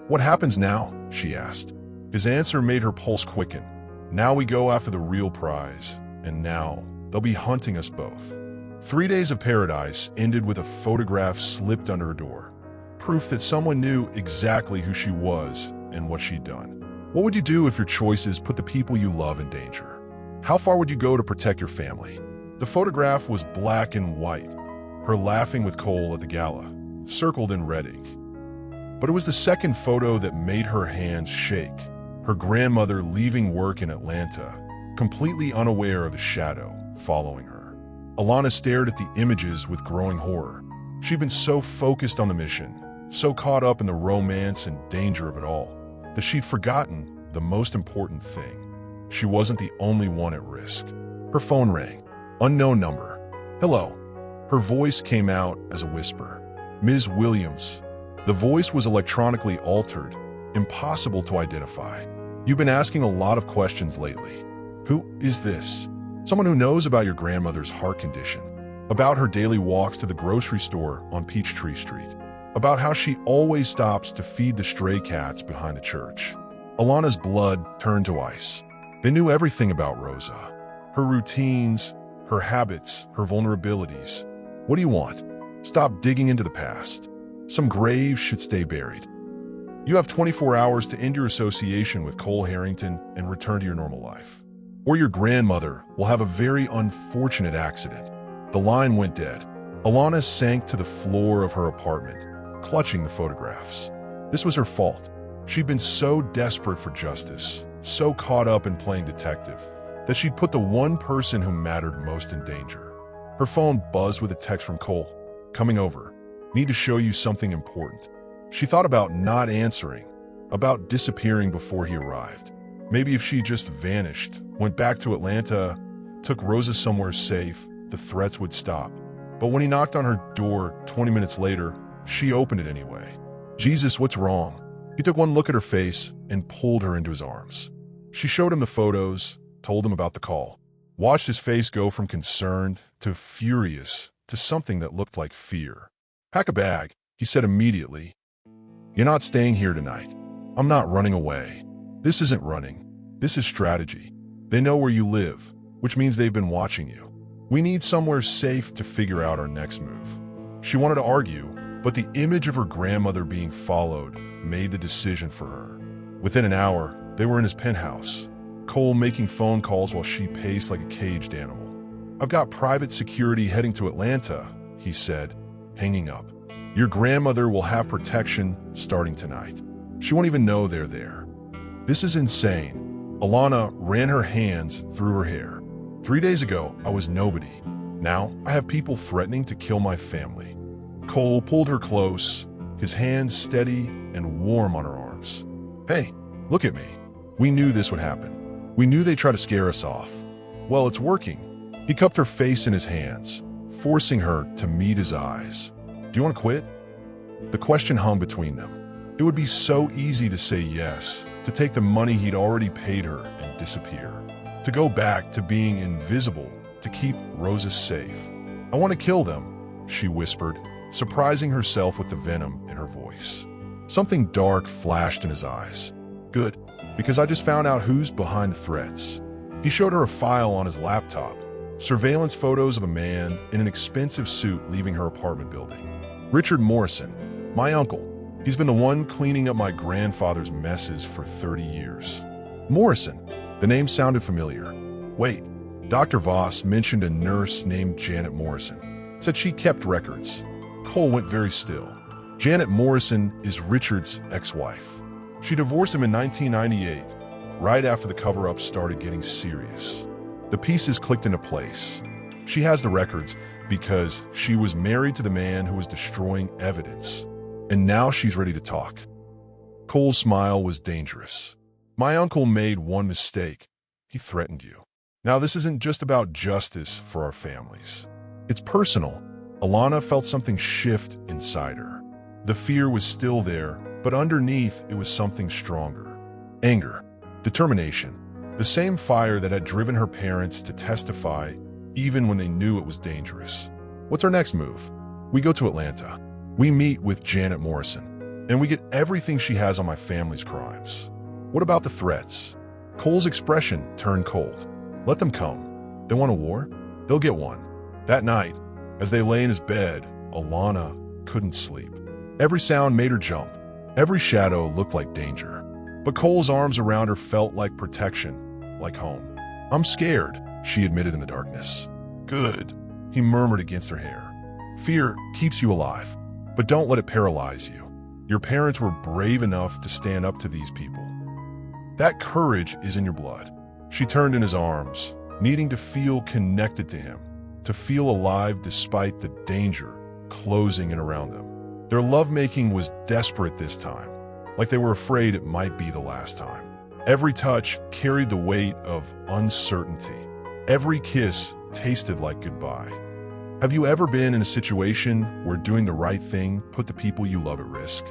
"What happens now?" she asked. His answer made her pulse quicken. "Now we go after the real prize, and now they'll be hunting us both." 3 days of paradise ended with a photograph slipped under her door, proof that someone knew exactly who she was and what she'd done. What would you do if your choices put the people you love in danger? How far would you go to protect your family? The photograph was black and white, her laughing with Cole at the gala, circled in red ink. But it was the second photo that made her hands shake, her grandmother leaving work in Atlanta, completely unaware of the shadow following her. Alana stared at the images with growing horror. She'd been so focused on the mission, so caught up in the romance and danger of it all, that she'd forgotten the most important thing. She wasn't the only one at risk. Her phone rang. Unknown number. Hello. Her voice came out as a whisper. Ms. Williams. The voice was electronically altered, impossible to identify. You've been asking a lot of questions lately. Who is this? Someone who knows about your grandmother's heart condition, about her daily walks to the grocery store on Peachtree Street, about how she always stops to feed the stray cats behind the church. Alana's blood turned to ice. They knew everything about Rosa. Her routines, her habits, her vulnerabilities. What do you want? Stop digging into the past. Some graves should stay buried. You have 24 hours to end your association with Cole Harrington and return to your normal life. Or your grandmother will have a very unfortunate accident. The line went dead. Alana sank to the floor of her apartment, clutching the photographs. This was her fault. She'd been so desperate for justice, so caught up in playing detective, that she'd put the one person who mattered most in danger. Her phone buzzed with a text from Cole. Coming over. Need to show you something important. She thought about not answering, about disappearing before he arrived. Maybe if she just vanished, went back to Atlanta, took Rosa somewhere safe, the threats would stop. But when he knocked on her door 20 minutes later, she opened it anyway. Jesus, what's wrong? He took one look at her face and pulled her into his arms. She showed him the photos, told him about the call, watched his face go from concerned to furious to something that looked like fear. Pack a bag, he said immediately. You're not staying here tonight. I'm not running away. This isn't running. This is strategy. They know where you live, which means they've been watching you. We need somewhere safe to figure out our next move. She wanted to argue, but the image of her grandmother being followed made the decision for her. Within an hour, they were in his penthouse, Cole making phone calls while she paced like a caged animal. I've got private security heading to Atlanta, he said, hanging up. Your grandmother will have protection starting tonight. She won't even know they're there. This is insane. Alana ran her hands through her hair. 3 days ago, I was nobody. Now, I have people threatening to kill my family. Cole pulled her close, his hands steady and warm on her arms. Hey, look at me. We knew this would happen. We knew they'd try to scare us off. Well, it's working. He cupped her face in his hands, forcing her to meet his eyes. Do you want to quit? The question hung between them. It would be so easy to say yes, to take the money he'd already paid her and disappear, to go back to being invisible, to keep Rosa safe. I want to kill them, she whispered, surprising herself with the venom in her voice. Something dark flashed in his eyes. Good, because I just found out who's behind the threats. He showed her a file on his laptop, surveillance photos of a man in an expensive suit leaving her apartment building. Richard Morrison, my uncle. He's been the one cleaning up my grandfather's messes for 30 years. Morrison, the name sounded familiar. Wait, Dr. Voss mentioned a nurse named Janet Morrison. Said she kept records. Cole went very still. Janet Morrison is Richard's ex-wife. She divorced him in 1998, right after the cover-up started getting serious. The pieces clicked into place. She has the records because she was married to the man who was destroying evidence. And now she's ready to talk. Cole's smile was dangerous. My uncle made one mistake. He threatened you. Now this isn't just about justice for our families. It's personal. Alana felt something shift inside her. The fear was still there, but underneath it was something stronger. Anger, determination, the same fire that had driven her parents to testify even when they knew it was dangerous. What's our next move? We go to Atlanta. We meet with Janet Morrison, and we get everything she has on my family's crimes. What about the threats? Cole's expression turned cold. Let them come. They want a war? They'll get one. That night, as they lay in his bed, Alana couldn't sleep. Every sound made her jump. Every shadow looked like danger. But Cole's arms around her felt like protection, like home. I'm scared, she admitted in the darkness. Good, he murmured against her hair. Fear keeps you alive, but don't let it paralyze you. Your parents were brave enough to stand up to these people. That courage is in your blood. She turned in his arms, needing to feel connected to him, to feel alive despite the danger closing in around them. Their lovemaking was desperate this time, like they were afraid it might be the last time. Every touch carried the weight of uncertainty. Every kiss tasted like goodbye. Have you ever been in a situation where doing the right thing put the people you love at risk?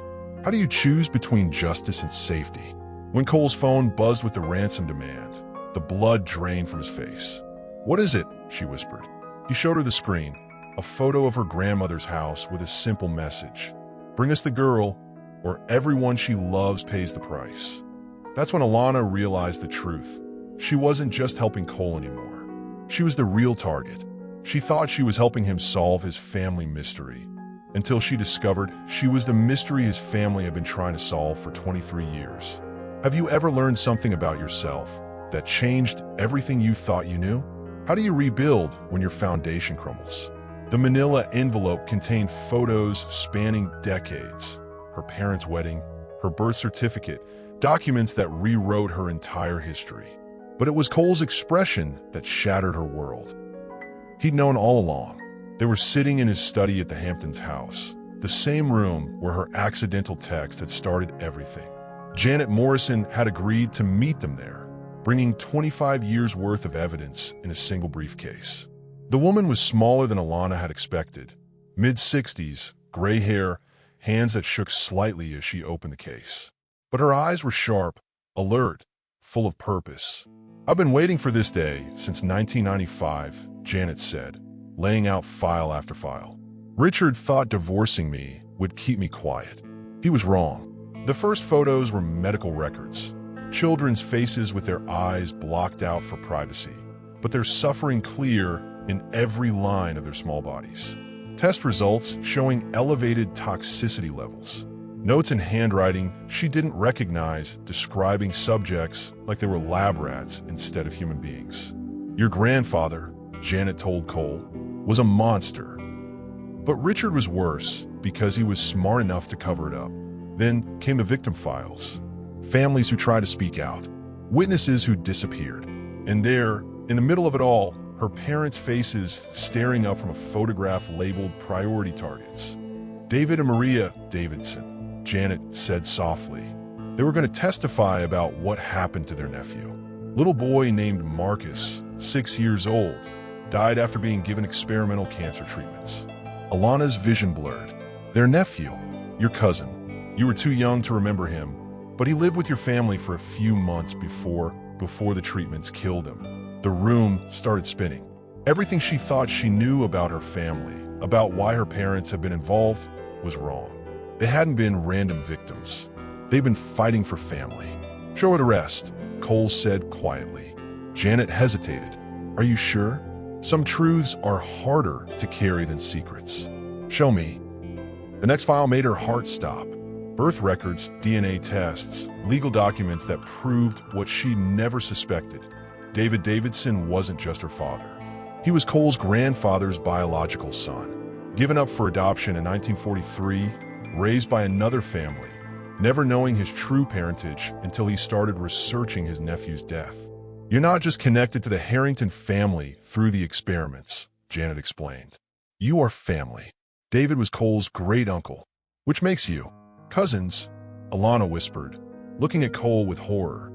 How do you choose between justice and safety? When Cole's phone buzzed with the ransom demand, the blood drained from his face. "What is it?" she whispered. He showed her the screen, a photo of her grandmother's house with a simple message: "Bring us the girl, or everyone she loves pays the price." That's when Alana realized the truth. She wasn't just helping Cole anymore. She was the real target. She thought she was helping him solve his family mystery, until she discovered she was the mystery his family had been trying to solve for 23 years. Have you ever learned something about yourself that changed everything you thought you knew? How do you rebuild when your foundation crumbles? The manila envelope contained photos spanning decades: her parents' wedding, her birth certificate, documents that rewrote her entire history. But it was Cole's expression that shattered her world. He'd known all along. They were sitting in his study at the Hamptons' house, the same room where her accidental text had started everything. Janet Morrison had agreed to meet them there, bringing 25 years' worth of evidence in a single briefcase. The woman was smaller than Alana had expected. Mid-60s, gray hair, hands that shook slightly as she opened the case. But her eyes were sharp, alert, full of purpose. "I've been waiting for this day since 1995, Janet said, laying out file after file. "Richard thought divorcing me would keep me quiet. He was wrong. The first photos were medical records, children's faces with their eyes blocked out for privacy, but their suffering clear in every line of their small bodies. Test results showing elevated toxicity levels. Notes in handwriting she didn't recognize describing subjects like they were lab rats instead of human beings. Your grandfather," Janet told Cole, "was a monster." But Richard was worse because he was smart enough to cover it up. Then came the victim files. Families who tried to speak out. Witnesses who disappeared. And there, in the middle of it all, her parents' faces staring up from a photograph labeled priority targets. "David and Maria Davidson," Janet said softly. They were going to testify about what happened to their nephew. Little boy named Marcus, 6 years old, died after being given experimental cancer treatments. Alana's vision blurred. "Their nephew, your cousin. You were too young to remember him, but he lived with your family for a few months before the treatments killed him." The room started spinning. Everything she thought she knew about her family, about why her parents had been involved, was wrong. They hadn't been random victims. They'd been fighting for family. "Show her the rest," Cole said quietly. Janet hesitated. "Are you sure? Some truths are harder to carry than secrets." "Show me." The next file made her heart stop. Birth records, DNA tests, legal documents that proved what she never suspected. David Davidson wasn't just her father. He was Cole's grandfather's biological son, given up for adoption in 1943, raised by another family, never knowing his true parentage until he started researching his nephew's death. "You're not just connected to the Harrington family through the experiments," Janet explained. "You are family. David was Cole's great-uncle, which makes you cousins," Alana whispered, looking at Cole with horror.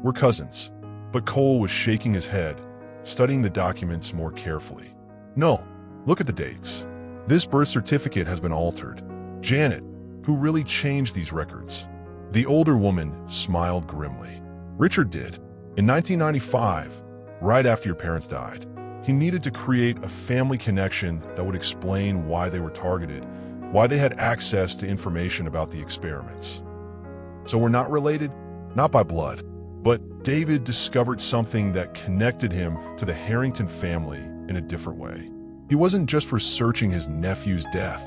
"We're cousins." But Cole was shaking his head, studying the documents more carefully. "No, look at the dates. This birth certificate has been altered. Janet, who really changed these records?" The older woman smiled grimly. "Richard did. In 1995, right after your parents died. He needed to create a family connection that would explain why they were targeted, why they had access to information about the experiments. So we're not related? Not by blood. But David discovered something that connected him to the Harrington family in a different way. He wasn't just researching his nephew's death.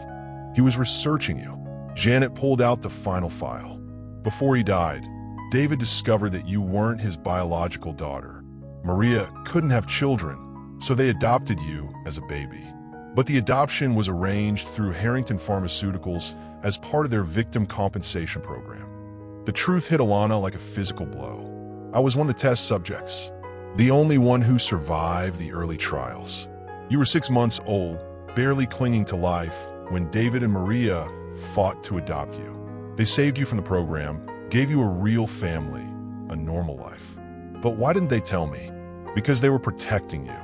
He was researching you." Janet pulled out the final file. "Before he died, David discovered that you weren't his biological daughter. Maria couldn't have children, so they adopted you as a baby. But the adoption was arranged through Harrington Pharmaceuticals as part of their victim compensation program." The truth hit Alana like a physical blow. "I was one of the test subjects, the only one who survived the early trials. You were 6 months old, barely clinging to life, when David and Maria fought to adopt you. They saved you from the program, gave you a real family, a normal life. But why didn't they tell me? Because they were protecting you.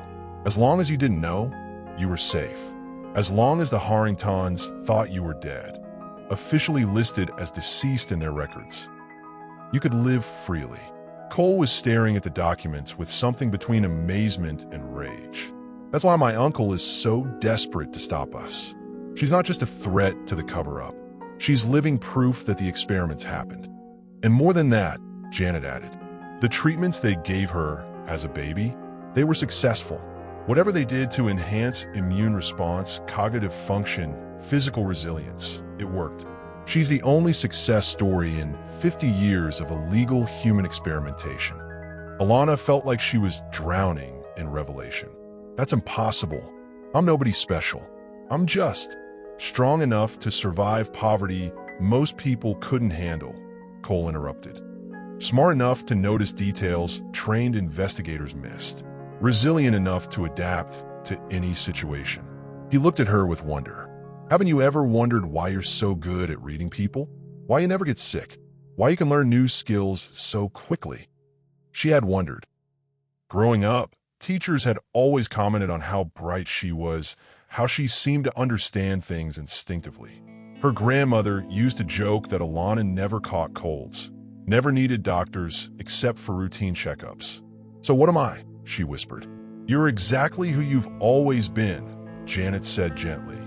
As long as you didn't know, you were safe. As long as the Harringtons thought you were dead, officially listed as deceased in their records, you could live freely. Cole was staring at the documents with something between amazement and rage. That's why my uncle is so desperate to stop us. She's not just a threat to the cover-up. She's living proof that the experiments happened. And more than that, Janet added, the treatments they gave her as a baby, they were successful. Whatever they did to enhance immune response, cognitive function, physical resilience, it worked. She's the only success story in 50 years of illegal human experimentation. Alana felt like she was drowning in revelation. That's impossible. I'm nobody special. I'm just strong enough to survive poverty most people couldn't handle, Cole interrupted. Smart enough to notice details trained investigators missed. Resilient enough to adapt to any situation. He looked at her with wonder. Haven't you ever wondered why you're so good at reading people? Why you never get sick? Why you can learn new skills so quickly? She had wondered. Growing up, teachers had always commented on how bright she was, how she seemed to understand things instinctively. Her grandmother used to joke that Alana never caught colds, never needed doctors except for routine checkups. So what am I? She whispered. You're exactly who you've always been, Janet said gently.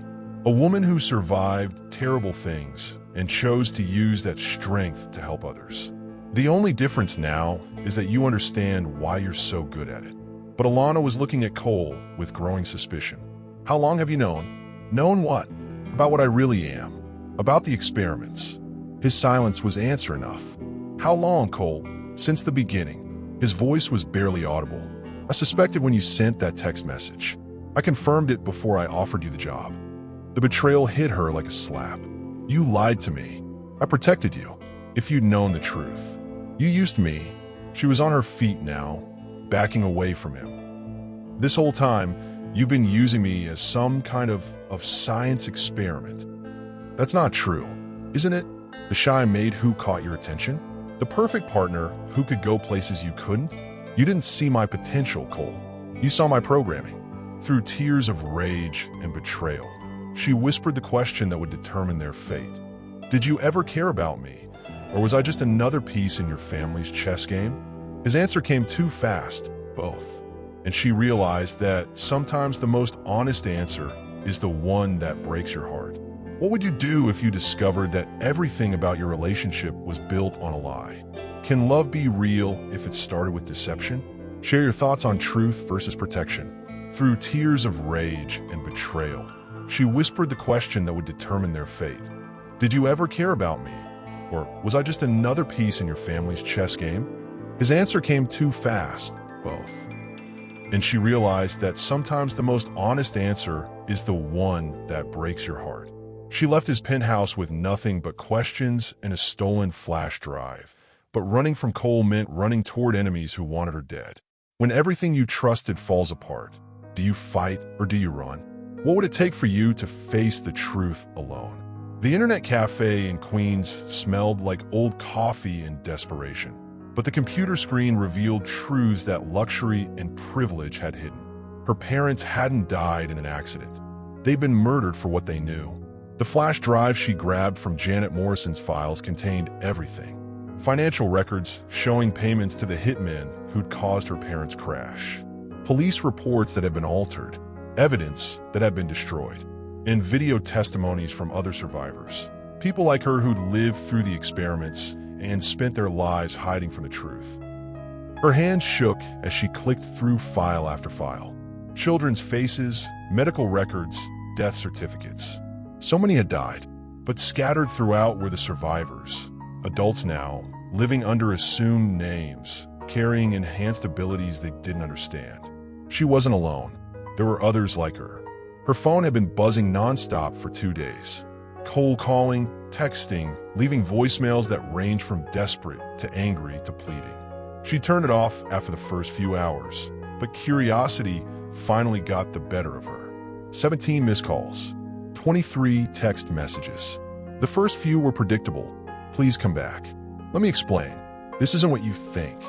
A woman who survived terrible things and chose to use that strength to help others. The only difference now is that you understand why you're so good at it. But Alana was looking at Cole with growing suspicion. How long have you known? Known what? About what I really am. About the experiments. His silence was answer enough. How long, Cole? Since the beginning. His voice was barely audible. I suspected when you sent that text message. I confirmed it before I offered you the job. The betrayal hit her like a slap. You lied to me. I protected you. If you'd known the truth. You used me. She was on her feet now, backing away from him. This whole time, you've been using me as some kind of science experiment. That's not true, isn't it? The shy maid who caught your attention? The perfect partner who could go places you couldn't? You didn't see my potential, Cole. You saw my programming. Through tears of rage and betrayal, she whispered the question that would determine their fate. Did you ever care about me? Or was I just another piece in your family's chess game? His answer came too fast, both. And she realized that sometimes the most honest answer is the one that breaks your heart. What would you do if you discovered that everything about your relationship was built on a lie? Can love be real if it started with deception? Share your thoughts on truth versus protection. Through tears of rage and betrayal, she whispered the question that would determine their fate. Did you ever care about me? Or was I just another piece in your family's chess game? His answer came too fast, both. And she realized that sometimes the most honest answer is the one that breaks your heart. She left his penthouse with nothing but questions and a stolen flash drive. But running from Cole meant running toward enemies who wanted her dead. When everything you trusted falls apart, do you fight or do you run? What would it take for you to face the truth alone? The internet cafe in Queens smelled like old coffee and desperation. But the computer screen revealed truths that luxury and privilege had hidden. Her parents hadn't died in an accident. They'd been murdered for what they knew. The flash drive she grabbed from Janet Morrison's files contained everything. Financial records showing payments to the hitmen who'd caused her parents' crash. Police reports that had been altered. Evidence that had been destroyed. And video testimonies from other survivors. People like her who'd lived through the experiments and spent their lives hiding from the truth. Her hands shook as she clicked through file after file. Children's faces, medical records, death certificates. So many had died, but scattered throughout were the survivors. Adults now, living under assumed names, carrying enhanced abilities they didn't understand. She wasn't alone. There were others like her. Her phone had been buzzing nonstop for 2 days. Cold calling, texting, leaving voicemails that ranged from desperate to angry to pleading. She turned it off after the first few hours, but curiosity finally got the better of her. 17 missed calls, 23 text messages. The first few were predictable. Please come back. Let me explain. This isn't what you think.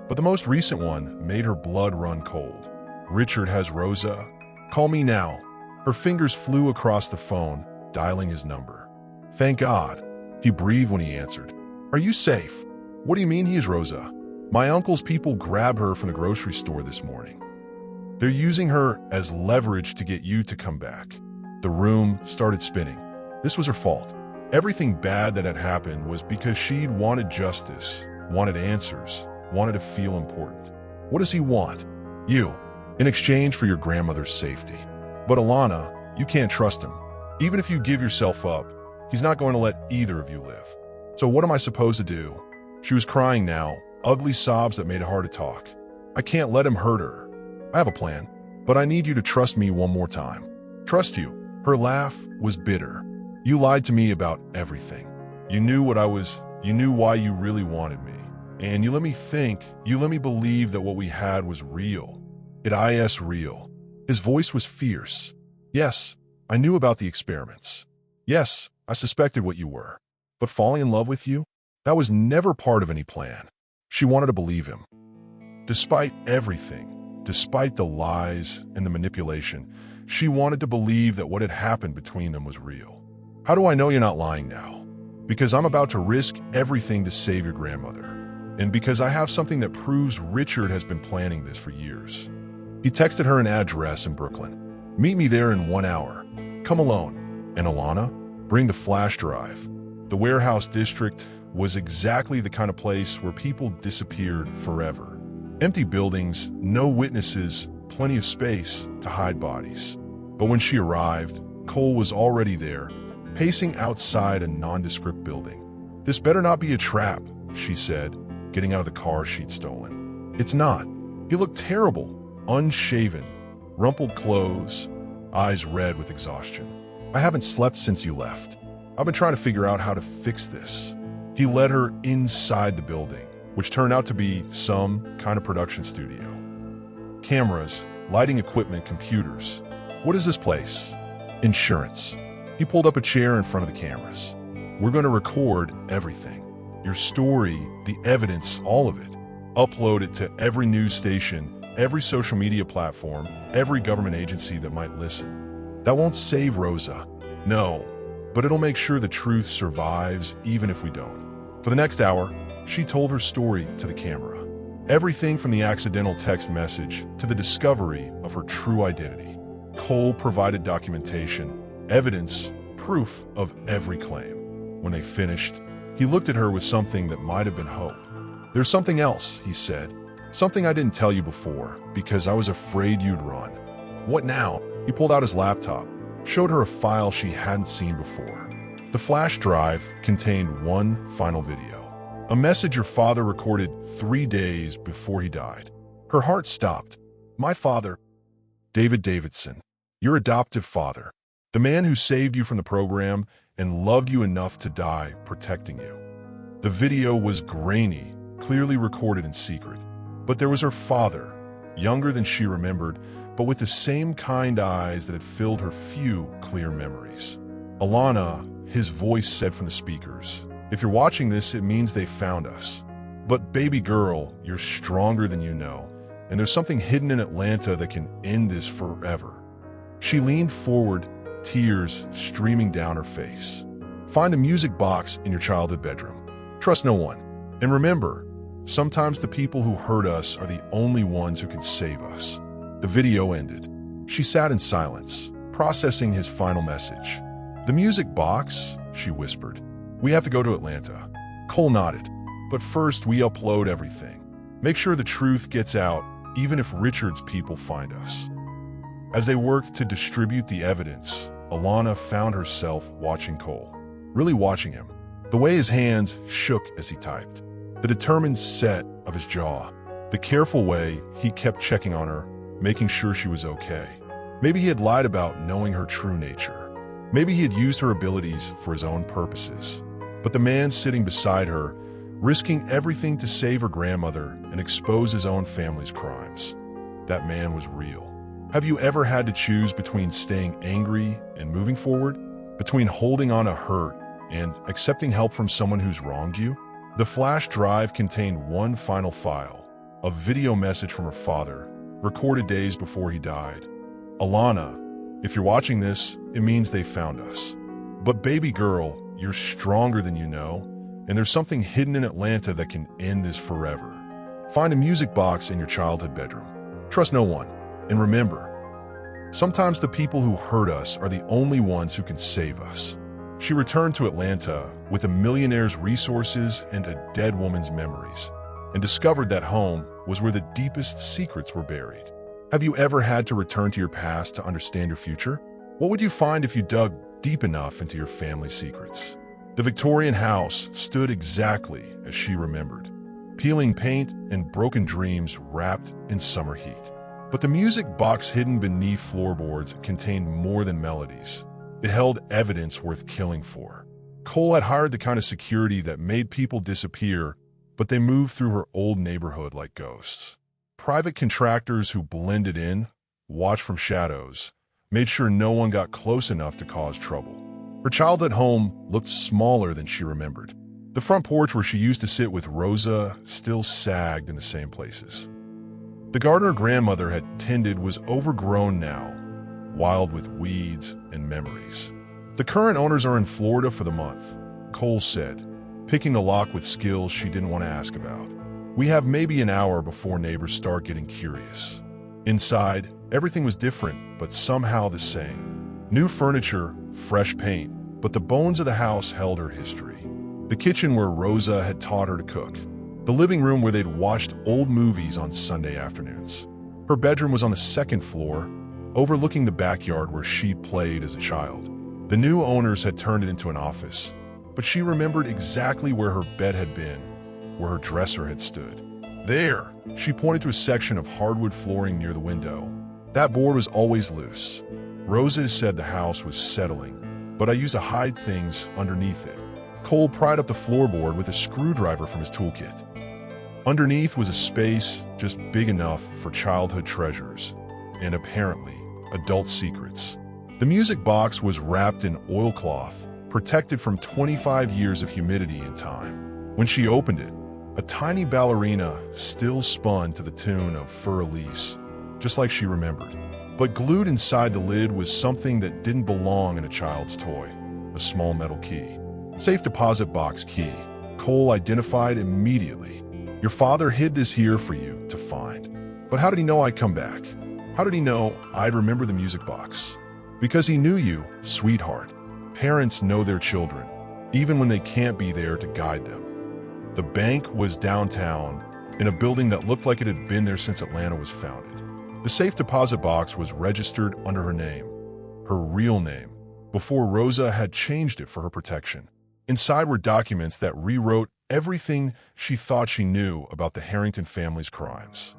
But the most recent one made her blood run cold. Richard has Rosa. Call me now. Her fingers flew across the phone, dialing his number. Thank God. He breathed when he answered. Are you safe? What do you mean he is Rosa? My uncle's people grabbed her from the grocery store this morning. They're using her as leverage to get you to come back. The room started spinning. This was her fault. Everything bad that had happened was because she'd wanted justice, wanted answers, wanted to feel important. What does he want? You, in exchange for your grandmother's safety. But Alana, you can't trust him. Even if you give yourself up, he's not going to let either of you live. So what am I supposed to do? She was crying now, ugly sobs that made it hard to talk. I can't let him hurt her. I have a plan, but I need you to trust me one more time. Trust you. Her laugh was bitter. You lied to me about everything. You knew what I was, you knew why you really wanted me. And you let me think, you let me believe that what we had was real. It is real. His voice was fierce. Yes, I knew about the experiments. Yes, I suspected what you were. But falling in love with you? That was never part of any plan. She wanted to believe him. Despite everything, despite the lies and the manipulation, she wanted to believe that what had happened between them was real. How do I know you're not lying now? Because I'm about to risk everything to save your grandmother. And because I have something that proves Richard has been planning this for years. He texted her an address in Brooklyn. Meet me there in 1 hour. Come alone. And Alana, bring the flash drive. The warehouse district was exactly the kind of place where people disappeared forever. Empty buildings, no witnesses, plenty of space to hide bodies. But when she arrived, Cole was already there, pacing outside a nondescript building. This better not be a trap, she said, getting out of the car she'd stolen. It's not. He looked terrible. Unshaven, rumpled clothes, eyes red with exhaustion. I haven't slept since you left. I've been trying to figure out how to fix this. He led her inside the building, which turned out to be some kind of production studio. Cameras, lighting equipment, computers. What is this place? Insurance. He pulled up a chair in front of the cameras. We're going to record everything. Your story, the evidence, all of it. Upload it to every news station, every social media platform, every government agency that might listen. That won't save Rosa. No, but it'll make sure the truth survives even if we don't. For the next hour, she told her story to the camera. Everything from the accidental text message to the discovery of her true identity. Cole provided documentation, evidence, proof of every claim. When they finished, he looked at her with something that might have been hope. There's something else, he said. Something I didn't tell you before, because I was afraid you'd run. What now? He pulled out his laptop, showed her a file she hadn't seen before. The flash drive contained one final video. A message your father recorded 3 days before he died. Her heart stopped. My father, David Davidson, your adoptive father, the man who saved you from the program and loved you enough to die protecting you. The video was grainy, clearly recorded in secret. But there was her father, younger than she remembered, but with the same kind eyes that had filled her few clear memories. Alana, his voice said from the speakers, if you're watching this, it means they found us. But baby girl, you're stronger than you know, and there's something hidden in Atlanta that can end this forever. She leaned forward, tears streaming down her face. Find a music box in your childhood bedroom. Trust no one. And remember, sometimes the people who hurt us are the only ones who can save us. The video ended. She sat in silence, processing his final message. The music box, she whispered. We have to go to Atlanta. Cole nodded. But first, we upload everything. Make sure the truth gets out, even if Richard's people find us. As they worked to distribute the evidence, Alana found herself watching Cole. Really watching him. The way his hands shook as he typed. The determined set of his jaw. The careful way he kept checking on her, making sure she was okay. Maybe he had lied about knowing her true nature. Maybe he had used her abilities for his own purposes. But the man sitting beside her, risking everything to save her grandmother and expose his own family's crimes. That man was real. Have you ever had to choose between staying angry and moving forward? Between holding on to hurt and accepting help from someone who's wronged you? The flash drive contained one final file, a video message from her father, recorded days before he died. "Alana, if you're watching this, it means they found us. But baby girl, you're stronger than you know, and there's something hidden in Atlanta that can end this forever. Find a music box in your childhood bedroom. Trust no one. And remember, sometimes the people who hurt us are the only ones who can save us." She returned to Atlanta with a millionaire's resources and a dead woman's memories, and discovered that home was where the deepest secrets were buried. Have you ever had to return to your past to understand your future? What would you find if you dug deep enough into your family's secrets? The Victorian house stood exactly as she remembered, peeling paint and broken dreams wrapped in summer heat. But the music box hidden beneath floorboards contained more than melodies. It held evidence worth killing for. Cole had hired the kind of security that made people disappear, but they moved through her old neighborhood like ghosts. Private contractors who blended in, watched from shadows, made sure no one got close enough to cause trouble. Her childhood home looked smaller than she remembered. The front porch where she used to sit with Rosa still sagged in the same places. The garden her grandmother had tended was overgrown now, wild with weeds and memories. "The current owners are in Florida for the month," Cole said, picking the lock with skills she didn't want to ask about. "We have maybe an hour before neighbors start getting curious." Inside, everything was different, but somehow the same. New furniture, fresh paint, but the bones of the house held her history. The kitchen where Rosa had taught her to cook. The living room where they'd watched old movies on Sunday afternoons. Her bedroom was on the second floor, overlooking the backyard where she played as a child. The new owners had turned it into an office, but she remembered exactly where her bed had been, where her dresser had stood. "There!" She pointed to a section of hardwood flooring near the window. "That board was always loose. Rosa said the house was settling, but I used to hide things underneath it." Cole pried up the floorboard with a screwdriver from his toolkit. Underneath was a space just big enough for childhood treasures, and apparently, adult secrets. The music box was wrapped in oilcloth, protected from 25 years of humidity and time. When she opened it, a tiny ballerina still spun to the tune of Fur Elise, just like she remembered. But glued inside the lid was something that didn't belong in a child's toy, a small metal key. "Safe deposit box key," Cole identified immediately. "Your father hid this here for you to find." But how did he know I'd come back? How did he know I'd remember the music box? Because he knew you, sweetheart. Parents know their children, even when they can't be there to guide them. The bank was downtown, in a building that looked like it had been there since Atlanta was founded. The safe deposit box was registered under her name, her real name, before Rosa had changed it for her protection. Inside were documents that rewrote everything she thought she knew about the Harrington family's crimes.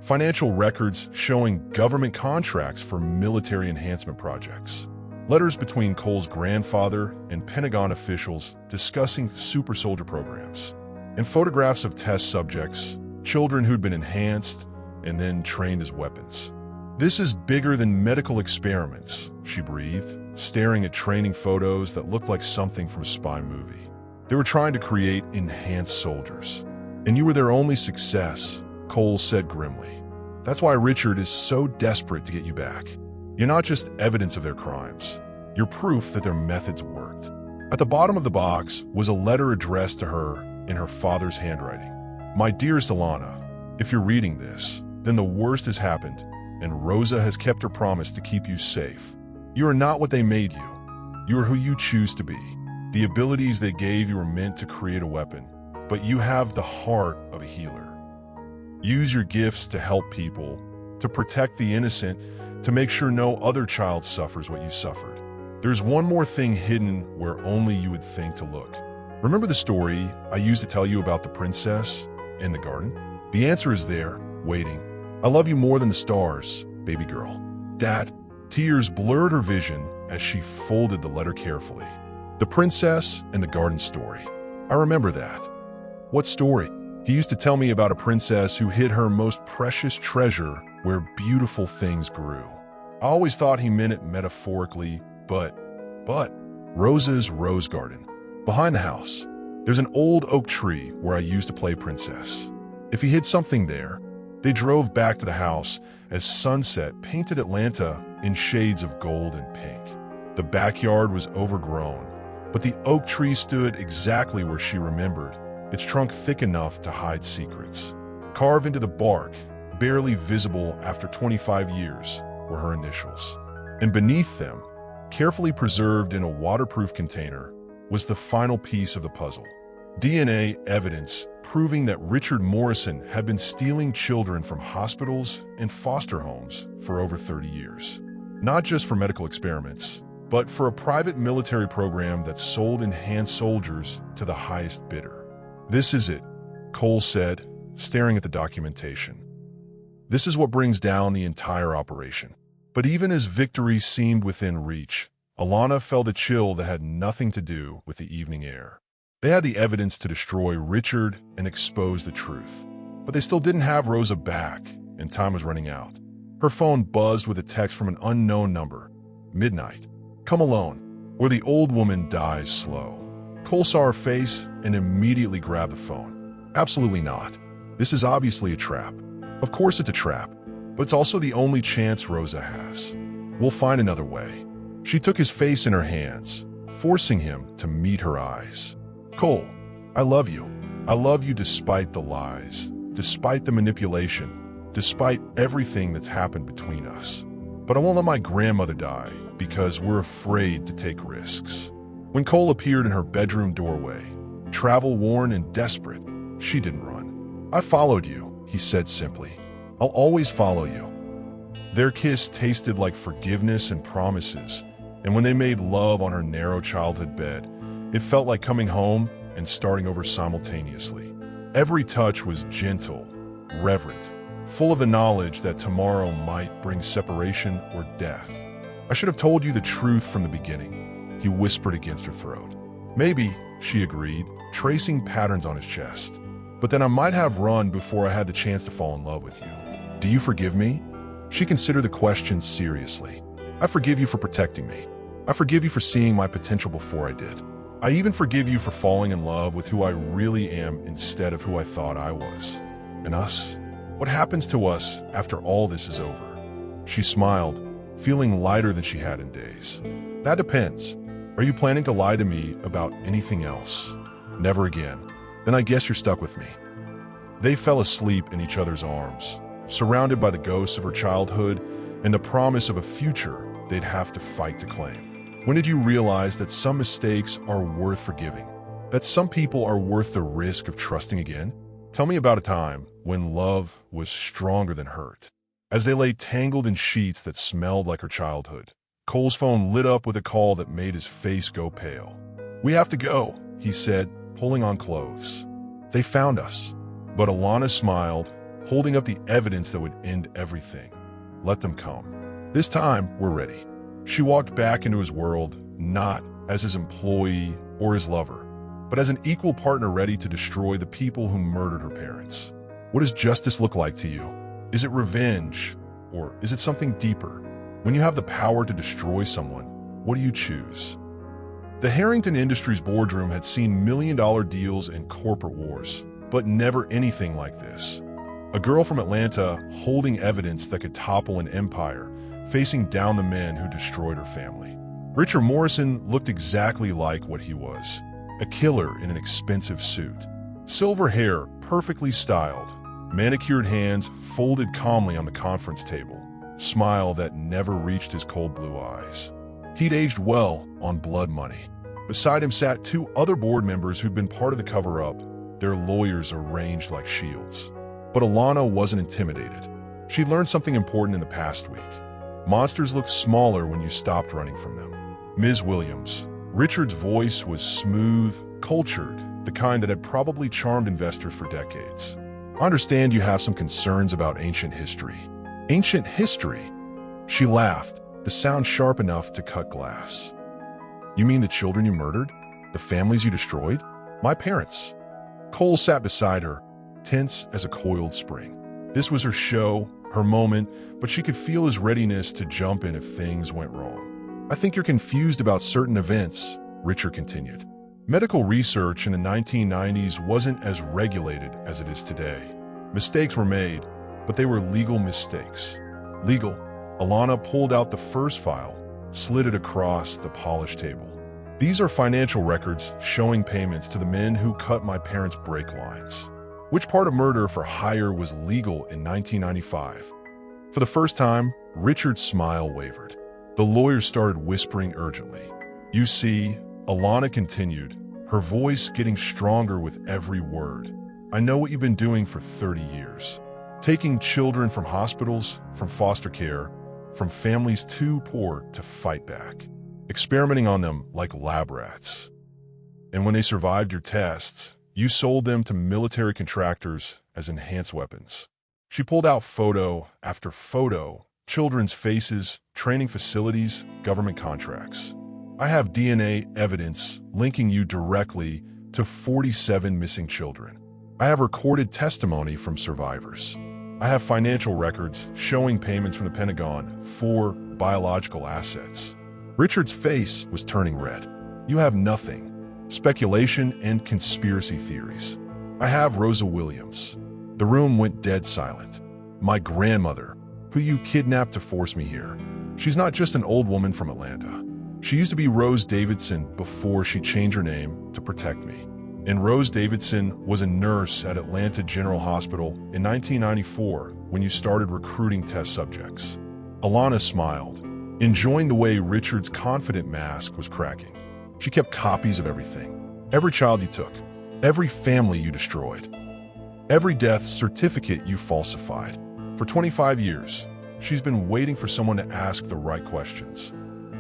Financial records showing government contracts for military enhancement projects. Letters between Cole's grandfather and Pentagon officials discussing super soldier programs. And photographs of test subjects, children who'd been enhanced and then trained as weapons. "This is bigger than medical experiments," she breathed, staring at training photos that looked like something from a spy movie. "They were trying to create enhanced soldiers. And you were their only success," Cole said grimly. "That's why Richard is so desperate to get you back. You're not just evidence of their crimes. You're proof that their methods worked." At the bottom of the box was a letter addressed to her in her father's handwriting. "My dearest Alana, if you're reading this, then the worst has happened, and Rosa has kept her promise to keep you safe. You are not what they made you. You are who you choose to be. The abilities they gave you were meant to create a weapon, but you have the heart of a healer. Use your gifts to help people, to protect the innocent, to make sure no other child suffers what you suffered. There's one more thing hidden where only you would think to look. Remember the story I used to tell you about the princess in the garden? The answer is there, waiting. I love you more than the stars, baby girl." Dad, tears blurred her vision as she folded the letter carefully. The princess and the garden story. I remember that. What story? He used to tell me about a princess who hid her most precious treasure where beautiful things grew. I always thought he meant it metaphorically, but Rosa's rose garden, behind the house. There's an old oak tree where I used to play princess. If he hid something there, they drove back to the house as sunset painted Atlanta in shades of gold and pink. The backyard was overgrown, but the oak tree stood exactly where she remembered, its trunk thick enough to hide secrets. Carved into the bark, barely visible after 25 years, were her initials. And beneath them, carefully preserved in a waterproof container, was the final piece of the puzzle. DNA evidence proving that Richard Morrison had been stealing children from hospitals and foster homes for over 30 years. Not just for medical experiments, but for a private military program that sold enhanced soldiers to the highest bidder. "This is it," Cole said, staring at the documentation. "This is what brings down the entire operation." But even as victory seemed within reach, Alana felt a chill that had nothing to do with the evening air. They had the evidence to destroy Richard and expose the truth. But they still didn't have Rosa back, and time was running out. Her phone buzzed with a text from an unknown number. "Midnight. Come alone, or the old woman dies slow." Cole saw her face and immediately grabbed the phone. "Absolutely not. This is obviously a trap." "Of course it's a trap, but it's also the only chance Rosa has. We'll find another way." She took his face in her hands, forcing him to meet her eyes. "Cole, I love you. I love you despite the lies, despite the manipulation, despite everything that's happened between us. But I won't let my grandmother die because we're afraid to take risks." When Cole appeared in her bedroom doorway, travel-worn and desperate, she didn't run. "I followed you," he said simply. "I'll always follow you." Their kiss tasted like forgiveness and promises, and when they made love on her narrow childhood bed, it felt like coming home and starting over simultaneously. Every touch was gentle, reverent, full of the knowledge that tomorrow might bring separation or death. "I should have told you the truth from the beginning," he whispered against her throat. "Maybe," she agreed, tracing patterns on his chest. "But then I might have run before I had the chance to fall in love with you. Do you forgive me?" She considered the question seriously. "I forgive you for protecting me. I forgive you for seeing my potential before I did. I even forgive you for falling in love with who I really am instead of who I thought I was. And us? What happens to us after all this is over?" She smiled, feeling lighter than she had in days. "That depends. Are you planning to lie to me about anything else?" "Never again." "Then I guess you're stuck with me." They fell asleep in each other's arms, surrounded by the ghosts of her childhood and the promise of a future they'd have to fight to claim. When did you realize that some mistakes are worth forgiving? That some people are worth the risk of trusting again? Tell me about a time when love was stronger than hurt. As they lay tangled in sheets that smelled like her childhood, Cole's phone lit up with a call that made his face go pale. "We have to go," he said, pulling on clothes. "They found us." But Alana smiled, holding up the evidence that would end everything. "Let them come. This time, we're ready." She walked back into his world, not as his employee or his lover, but as an equal partner ready to destroy the people who murdered her parents. What does justice look like to you? Is it revenge, or is it something deeper? When you have the power to destroy someone, what do you choose? The Harrington Industries boardroom had seen million-dollar deals and corporate wars, but never anything like this. A girl from Atlanta holding evidence that could topple an empire, facing down the men who destroyed her family. Richard Morrison looked exactly like what he was, a killer in an expensive suit. Silver hair, perfectly styled, manicured hands folded calmly on the conference table, smile that never reached his cold blue eyes. He'd aged well on blood money. Beside him sat two other board members who'd been part of the cover-up, their lawyers arranged like shields. But Alana wasn't intimidated. She'd learned something important in the past week. Monsters looked smaller when you stopped running from them. "Ms. Williams." Richard's voice was smooth, cultured, the kind that had probably charmed investors for decades. "I understand you have some concerns about ancient history." "Ancient history?" She laughed, the sound sharp enough to cut glass. "You mean the children you murdered? The families you destroyed? My parents." Cole sat beside her, tense as a coiled spring. This was her show, her moment, but she could feel his readiness to jump in if things went wrong. "I think you're confused about certain events," Richard continued. Medical research in the 1990s wasn't as regulated as it is today. Mistakes were made, but they were legal mistakes. Legal. Alana pulled out the first file, slid it across the polished table. These are financial records showing payments to the men who cut my parents' brake lines. Which part of murder for hire was legal in 1995? For the first time, Richard's smile wavered. The lawyer started whispering urgently. You see, Alana continued, her voice getting stronger with every word. I know what you've been doing for 30 years. Taking children from hospitals, from foster care, from families too poor to fight back. Experimenting on them like lab rats. And when they survived your tests, you sold them to military contractors as enhanced weapons. She pulled out photo after photo, children's faces, training facilities, government contracts. I have DNA evidence linking you directly to 47 missing children. I have recorded testimony from survivors. I have financial records showing payments from the Pentagon for biological assets. Richard's face was turning red. You have nothing. Speculation and conspiracy theories. I have Rosa Williams. The room went dead silent. My grandmother, who you kidnapped to force me here. She's not just an old woman from Atlanta. She used to be Rose Davidson before she changed her name to protect me. And Rose Davidson was a nurse at Atlanta General Hospital in 1994 when you started recruiting test subjects. Alana smiled, enjoying the way Richard's confident mask was cracking. She kept copies of everything. Every child you took. Every family you destroyed. Every death certificate you falsified. For 25 years, she's been waiting for someone to ask the right questions.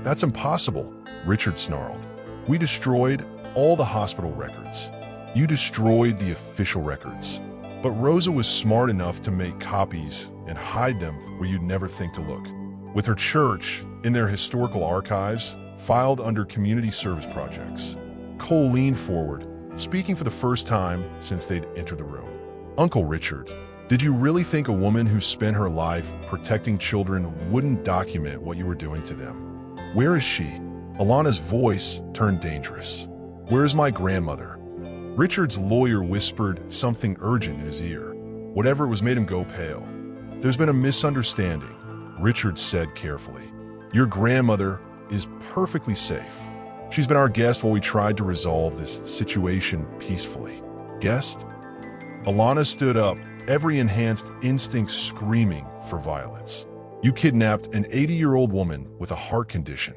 That's impossible, Richard snarled. We destroyed all the hospital records. You destroyed the official records. But Rosa was smart enough to make copies and hide them where you'd never think to look. With her church in their historical archives, filed under community service projects. Cole leaned forward, speaking for the first time since they'd entered the room. Uncle Richard, did you really think a woman who spent her life protecting children wouldn't document what you were doing to them? Where is she? Alana's voice turned dangerous. Where is my grandmother? Richard's lawyer whispered something urgent in his ear. Whatever it was made him go pale. There's been a misunderstanding, Richard said carefully. Your grandmother is perfectly safe. She's been our guest while we tried to resolve this situation peacefully. Guest? Alana stood up, every enhanced instinct screaming for violence. You kidnapped an 80-year-old woman with a heart condition.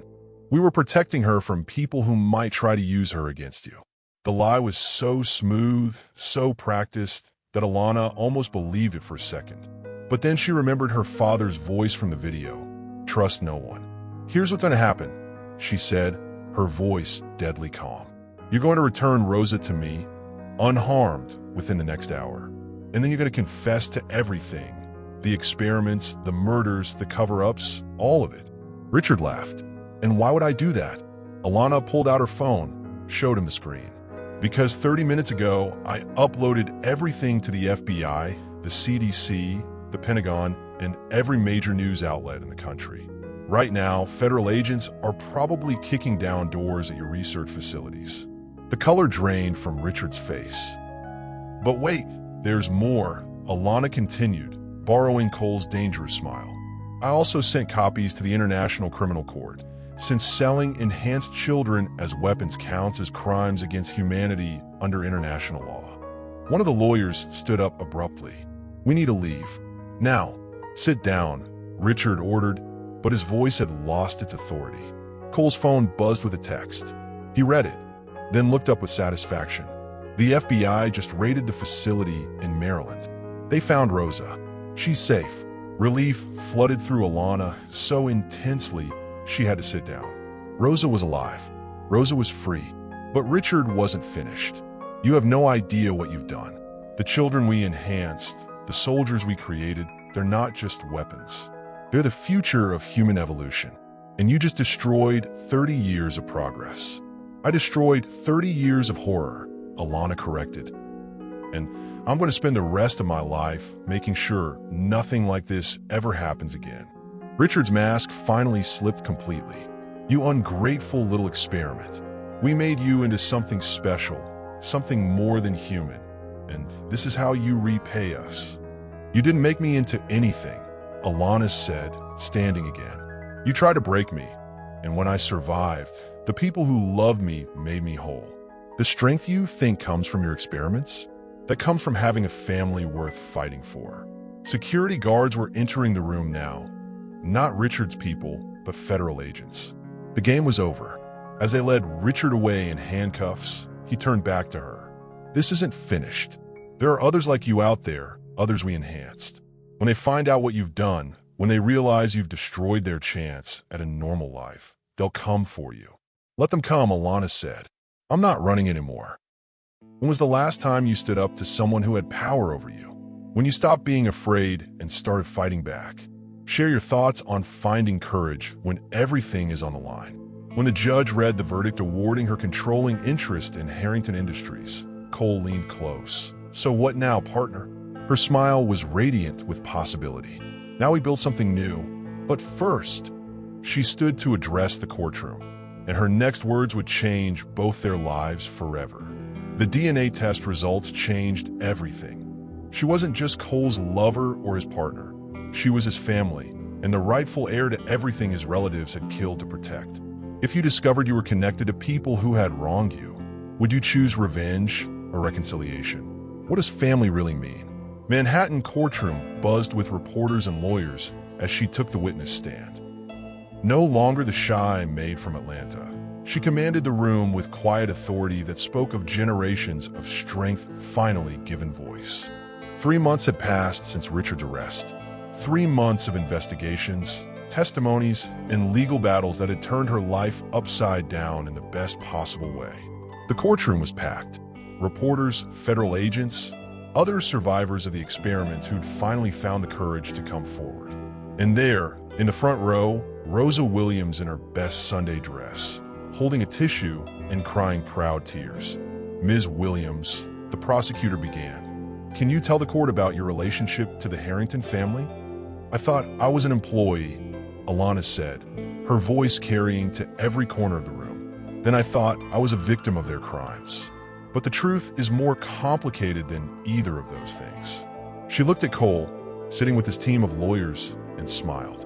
We were protecting her from people who might try to use her against you. The lie was so smooth, so practiced, that Alana almost believed it for a second. But then she remembered her father's voice from the video. Trust no one. Here's what's going to happen, she said, her voice deadly calm. You're going to return Rosa to me, unharmed, within the next hour. And then you're going to confess to everything. The experiments, the murders, the cover-ups, all of it. Richard laughed. And why would I do that? Alana pulled out her phone, showed him the screen. Because 30 minutes ago, I uploaded everything to the FBI, the CDC, the Pentagon, and every major news outlet in the country. Right now, federal agents are probably kicking down doors at your research facilities. The color drained from Richard's face. But wait, there's more, Alana continued, borrowing Cole's dangerous smile. I also sent copies to the International Criminal Court, since selling enhanced children as weapons counts as crimes against humanity under international law. One of the lawyers stood up abruptly. We need to leave. Now, sit down, Richard ordered, but his voice had lost its authority. Cole's phone buzzed with a text. He read it, then looked up with satisfaction. The FBI just raided the facility in Maryland. They found Rosa. She's safe. Relief flooded through Alana so intensely she had to sit down. Rosa was alive. Rosa was free. But Richard wasn't finished. You have no idea what you've done. The children we enhanced, the soldiers we created, they're not just weapons. They're the future of human evolution. And you just destroyed 30 years of progress. I destroyed 30 years of horror, Alana corrected. And I'm going to spend the rest of my life making sure nothing like this ever happens again. Richard's mask finally slipped completely. You ungrateful little experiment. We made you into something special, something more than human, and this is how you repay us. You didn't make me into anything, Alana said, standing again. You tried to break me, and when I survived, the people who loved me made me whole. The strength you think comes from your experiments? That comes from having a family worth fighting for. Security guards were entering the room now. Not Richard's people, but federal agents. The game was over. As they led Richard away in handcuffs, he turned back to her. This isn't finished. There are others like you out there, others we enhanced. When they find out what you've done, when they realize you've destroyed their chance at a normal life, they'll come for you. Let them come, Alana said. I'm not running anymore. When was the last time you stood up to someone who had power over you? When you stopped being afraid and started fighting back? Share your thoughts on finding courage when everything is on the line. When the judge read the verdict awarding her controlling interest in Harrington Industries, Cole leaned close. So what now, partner? Her smile was radiant with possibility. Now we build something new. But first, she stood to address the courtroom, and her next words would change both their lives forever. The DNA test results changed everything. She wasn't just Cole's lover or his partner. She was his family, and the rightful heir to everything his relatives had killed to protect. If you discovered you were connected to people who had wronged you, would you choose revenge or reconciliation? What does family really mean? Manhattan courtroom buzzed with reporters and lawyers as she took the witness stand. No longer the shy maid from Atlanta, she commanded the room with quiet authority that spoke of generations of strength finally given voice. 3 months had passed since Richard's arrest. 3 months of investigations, testimonies, and legal battles that had turned her life upside down in the best possible way. The courtroom was packed. Reporters, federal agents, other survivors of the experiments who'd finally found the courage to come forward. And there, in the front row, Rosa Williams in her best Sunday dress, holding a tissue and crying proud tears. Ms. Williams, the prosecutor began. Can you tell the court about your relationship to the Harrington family? I thought I was an employee, Alana said, her voice carrying to every corner of the room. Then I thought I was a victim of their crimes. But the truth is more complicated than either of those things. She looked at Cole, sitting with his team of lawyers, and smiled.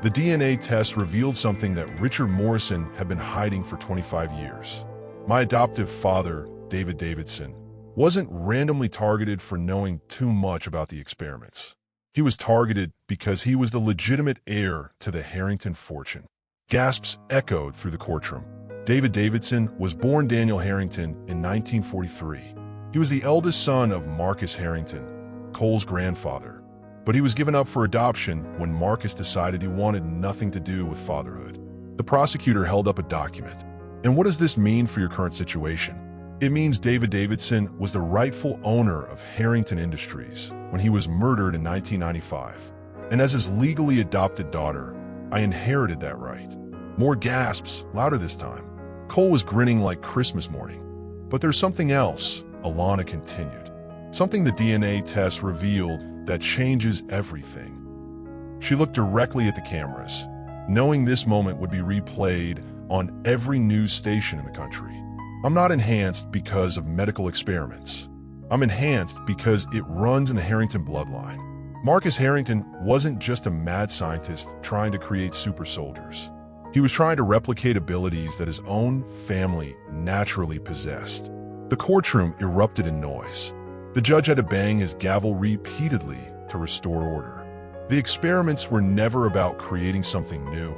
The DNA test revealed something that Richard Morrison had been hiding for 25 years. My adoptive father, David Davidson, wasn't randomly targeted for knowing too much about the experiments. He was targeted because he was the legitimate heir to the Harrington fortune. Gasps echoed through the courtroom. David Davidson was born Daniel Harrington in 1943. He was the eldest son of Marcus Harrington, Cole's grandfather, but he was given up for adoption when Marcus decided he wanted nothing to do with fatherhood. The prosecutor held up a document. And what does this mean for your current situation? It means David Davidson was the rightful owner of Harrington Industries when he was murdered in 1995. And as his legally adopted daughter, I inherited that right. More gasps, louder this time. Cole was grinning like Christmas morning. But there's something else, Alana continued. Something the DNA test revealed that changes everything. She looked directly at the cameras, knowing this moment would be replayed on every news station in the country. I'm not enhanced because of medical experiments. I'm enhanced because it runs in the Harrington bloodline. Marcus Harrington wasn't just a mad scientist trying to create super soldiers. He was trying to replicate abilities that his own family naturally possessed. The courtroom erupted in noise. The judge had to bang his gavel repeatedly to restore order. The experiments were never about creating something new,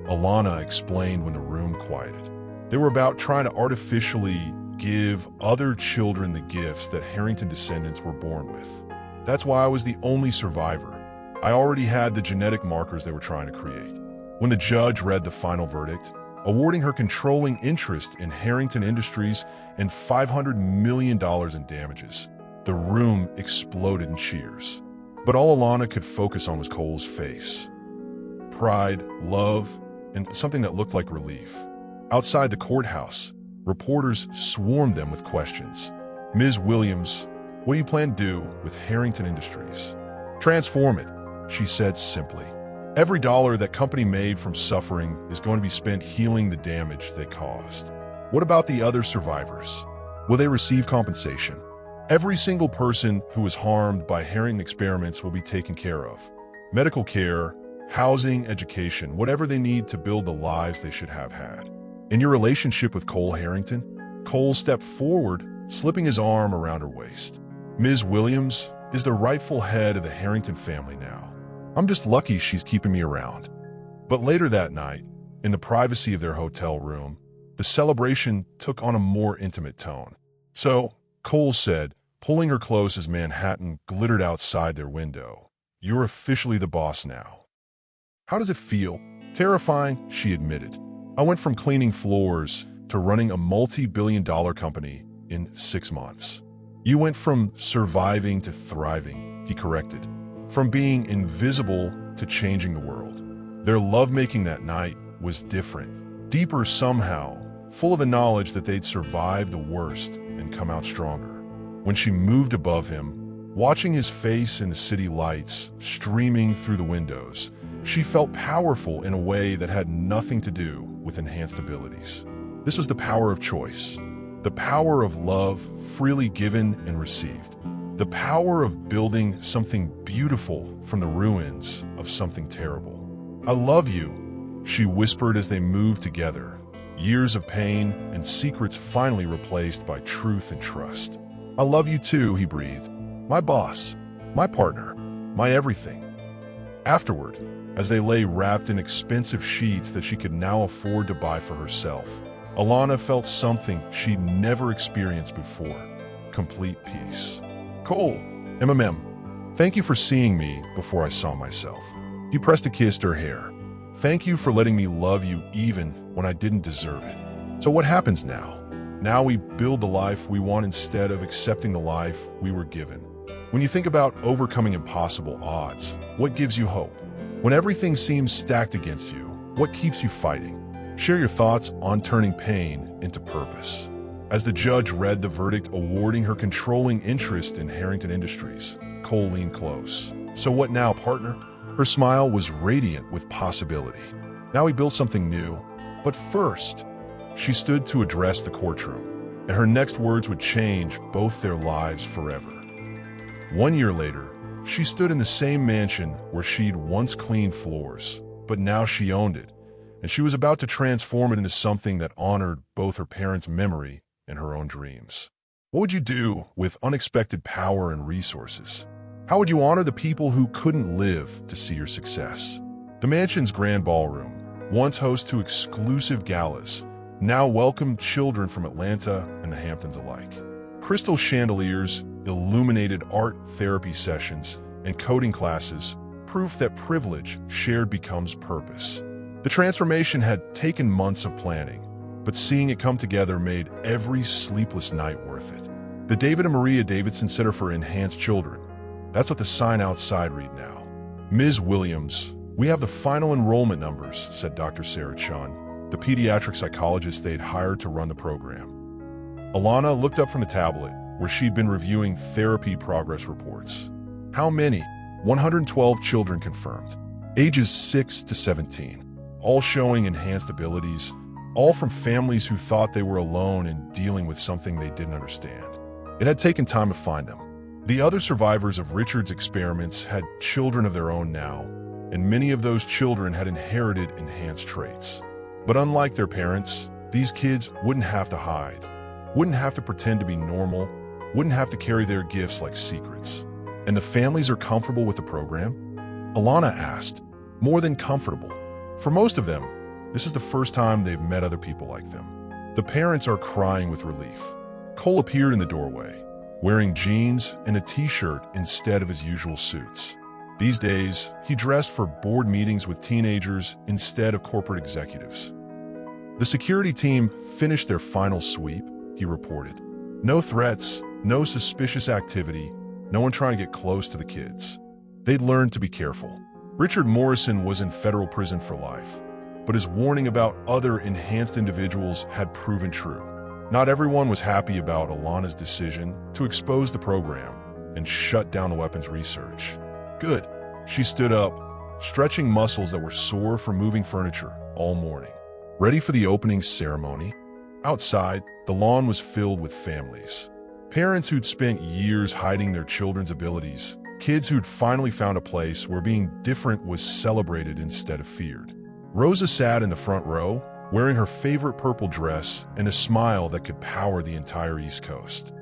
Alana explained when the room quieted. They were about trying to artificially give other children the gifts that Harrington descendants were born with. That's why I was the only survivor. I already had the genetic markers they were trying to create. When the judge read the final verdict, awarding her controlling interest in Harrington Industries and $500 million in damages, the room exploded in cheers. But all Alana could focus on was Cole's face. Pride, love, and something that looked like relief. Outside the courthouse, reporters swarmed them with questions. Ms. Williams, what do you plan to do with Harrington Industries? Transform it, she said simply. Every dollar that company made from suffering is going to be spent healing the damage they caused. What about the other survivors? Will they receive compensation? Every single person who was harmed by Harrington experiments will be taken care of. Medical care, housing, education, whatever they need to build the lives they should have had. In your relationship with Cole Harrington, Cole stepped forward, slipping his arm around her waist. Ms. Williams is the rightful head of the Harrington family now. I'm just lucky she's keeping me around. But later that night, in the privacy of their hotel room, the celebration took on a more intimate tone. So, Cole said, pulling her close as Manhattan glittered outside their window, "You're officially the boss now." "How does it feel?" "Terrifying," she admitted. "I went from cleaning floors to running a multi-billion-dollar company in 6 months." "You went from surviving to thriving," he corrected. "From being invisible to changing the world." Their lovemaking that night was different, deeper somehow, full of the knowledge that they'd survived the worst and come out stronger. When she moved above him, watching his face in the city lights streaming through the windows, she felt powerful in a way that had nothing to do with enhanced abilities. This was the power of choice, the power of love freely given and received, the power of building something beautiful from the ruins of something terrible. "I love you," she whispered as they moved together, years of pain and secrets finally replaced by truth and trust. "I love you too," he breathed. "My boss, my partner, my everything." Afterward, as they lay wrapped in expensive sheets that she could now afford to buy for herself, Alana felt something she'd never experienced before: complete peace. "Cole, thank you for seeing me before I saw myself." He pressed a kiss to her hair. "Thank you for letting me love you even when I didn't deserve it." "So what happens now?" "Now we build the life we want instead of accepting the life we were given." When you think about overcoming impossible odds, what gives you hope? When everything seems stacked against you, what keeps you fighting? Share your thoughts on turning pain into purpose. As the judge read the verdict awarding her controlling interest in Harrington Industries, Cole leaned close. "So what now, partner?" Her smile was radiant with possibility. "Now we build something new. But first," she stood to address the courtroom, and her next words would change both their lives forever. 1 year later, she stood in the same mansion where she'd once cleaned floors, but now she owned it, and she was about to transform it into something that honored both her parents' memory and her own dreams. What would you do with unexpected power and resources? How would you honor the people who couldn't live to see your success? The mansion's grand ballroom, once host to exclusive galas, now welcomed children from Atlanta and the Hamptons alike. Crystal chandeliers illuminated art therapy sessions and coding classes, proof that privilege shared becomes purpose. The transformation had taken months of planning, but seeing it come together made every sleepless night worth it. The David and Maria Davidson Center for Enhanced Children. That's what the sign outside read now. "Ms. Williams, we have the final enrollment numbers," said Dr. Sarah Chun, the pediatric psychologist they'd hired to run the program. Alana looked up from the tablet, where she'd been reviewing therapy progress reports. "How many?" 112 children confirmed, ages 6 to 17, all showing enhanced abilities, all from families who thought they were alone in dealing with something they didn't understand. It had taken time to find them. The other survivors of Richard's experiments had children of their own now, and many of those children had inherited enhanced traits. But unlike their parents, these kids wouldn't have to hide, wouldn't have to pretend to be normal, wouldn't have to carry their gifts like secrets. "And the families are comfortable with the program?" Alana asked. "More than comfortable. For most of them, this is the first time they've met other people like them. The parents are crying with relief." Cole appeared in the doorway, wearing jeans and a t-shirt instead of his usual suits. These days, he dressed for board meetings with teenagers instead of corporate executives. "The security team finished their final sweep," he reported. "No threats, no suspicious activity, no one trying to get close to the kids. They'd learned to be careful." Richard Morrison was in federal prison for life, but his warning about other enhanced individuals had proven true. Not everyone was happy about Alana's decision to expose the program and shut down the weapons research. "Good." She stood up, stretching muscles that were sore from moving furniture all morning. "Ready for the opening ceremony?" Outside, the lawn was filled with families. Parents who'd spent years hiding their children's abilities, kids who'd finally found a place where being different was celebrated instead of feared. Rosa sat in the front row, wearing her favorite purple dress and a smile that could power the entire East Coast.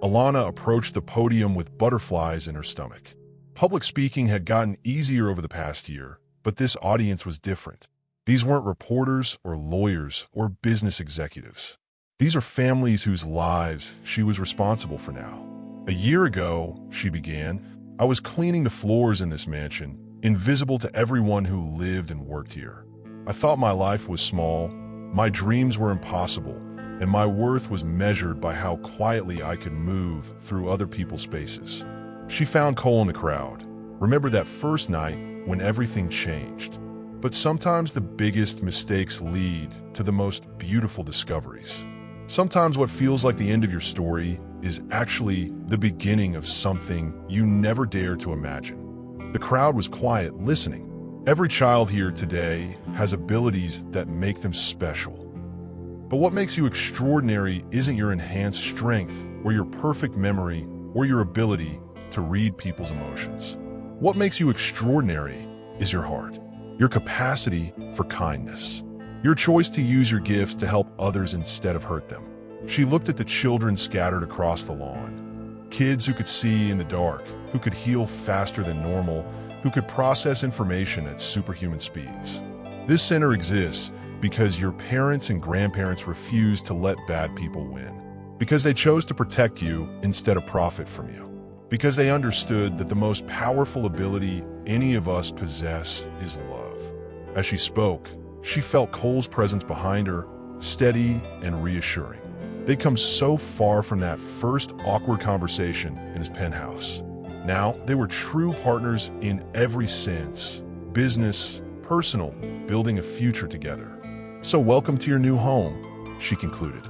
Alana approached the podium with butterflies in her stomach. Public speaking had gotten easier over the past year, but this audience was different. These weren't reporters or lawyers or business executives. These are families whose lives she was responsible for now. A year ago, she began, I was cleaning the floors in this mansion, invisible to everyone who lived and worked here. I thought my life was small, my dreams were impossible, and my worth was measured by how quietly I could move through other people's spaces. She found Cole in the crowd. Remember that first night when everything changed. But sometimes the biggest mistakes lead to the most beautiful discoveries. Sometimes what feels like the end of your story is actually the beginning of something you never dared to imagine. The crowd was quiet, listening. Every child here today has abilities that make them special. But what makes you extraordinary isn't your enhanced strength or your perfect memory or your ability to read people's emotions. What makes you extraordinary is your heart, your capacity for kindness, your choice to use your gifts to help others instead of hurt them. She looked at the children scattered across the lawn. Kids who could see in the dark, who could heal faster than normal, who could process information at superhuman speeds. This center exists because your parents and grandparents refused to let bad people win, because they chose to protect you instead of profit from you, because they understood that the most powerful ability any of us possess is love. As she spoke, she felt Cole's presence behind her, steady and reassuring. They'd come so far from that first awkward conversation in his penthouse. Now, they were true partners in every sense, business, personal, building a future together. So welcome to your new home, she concluded.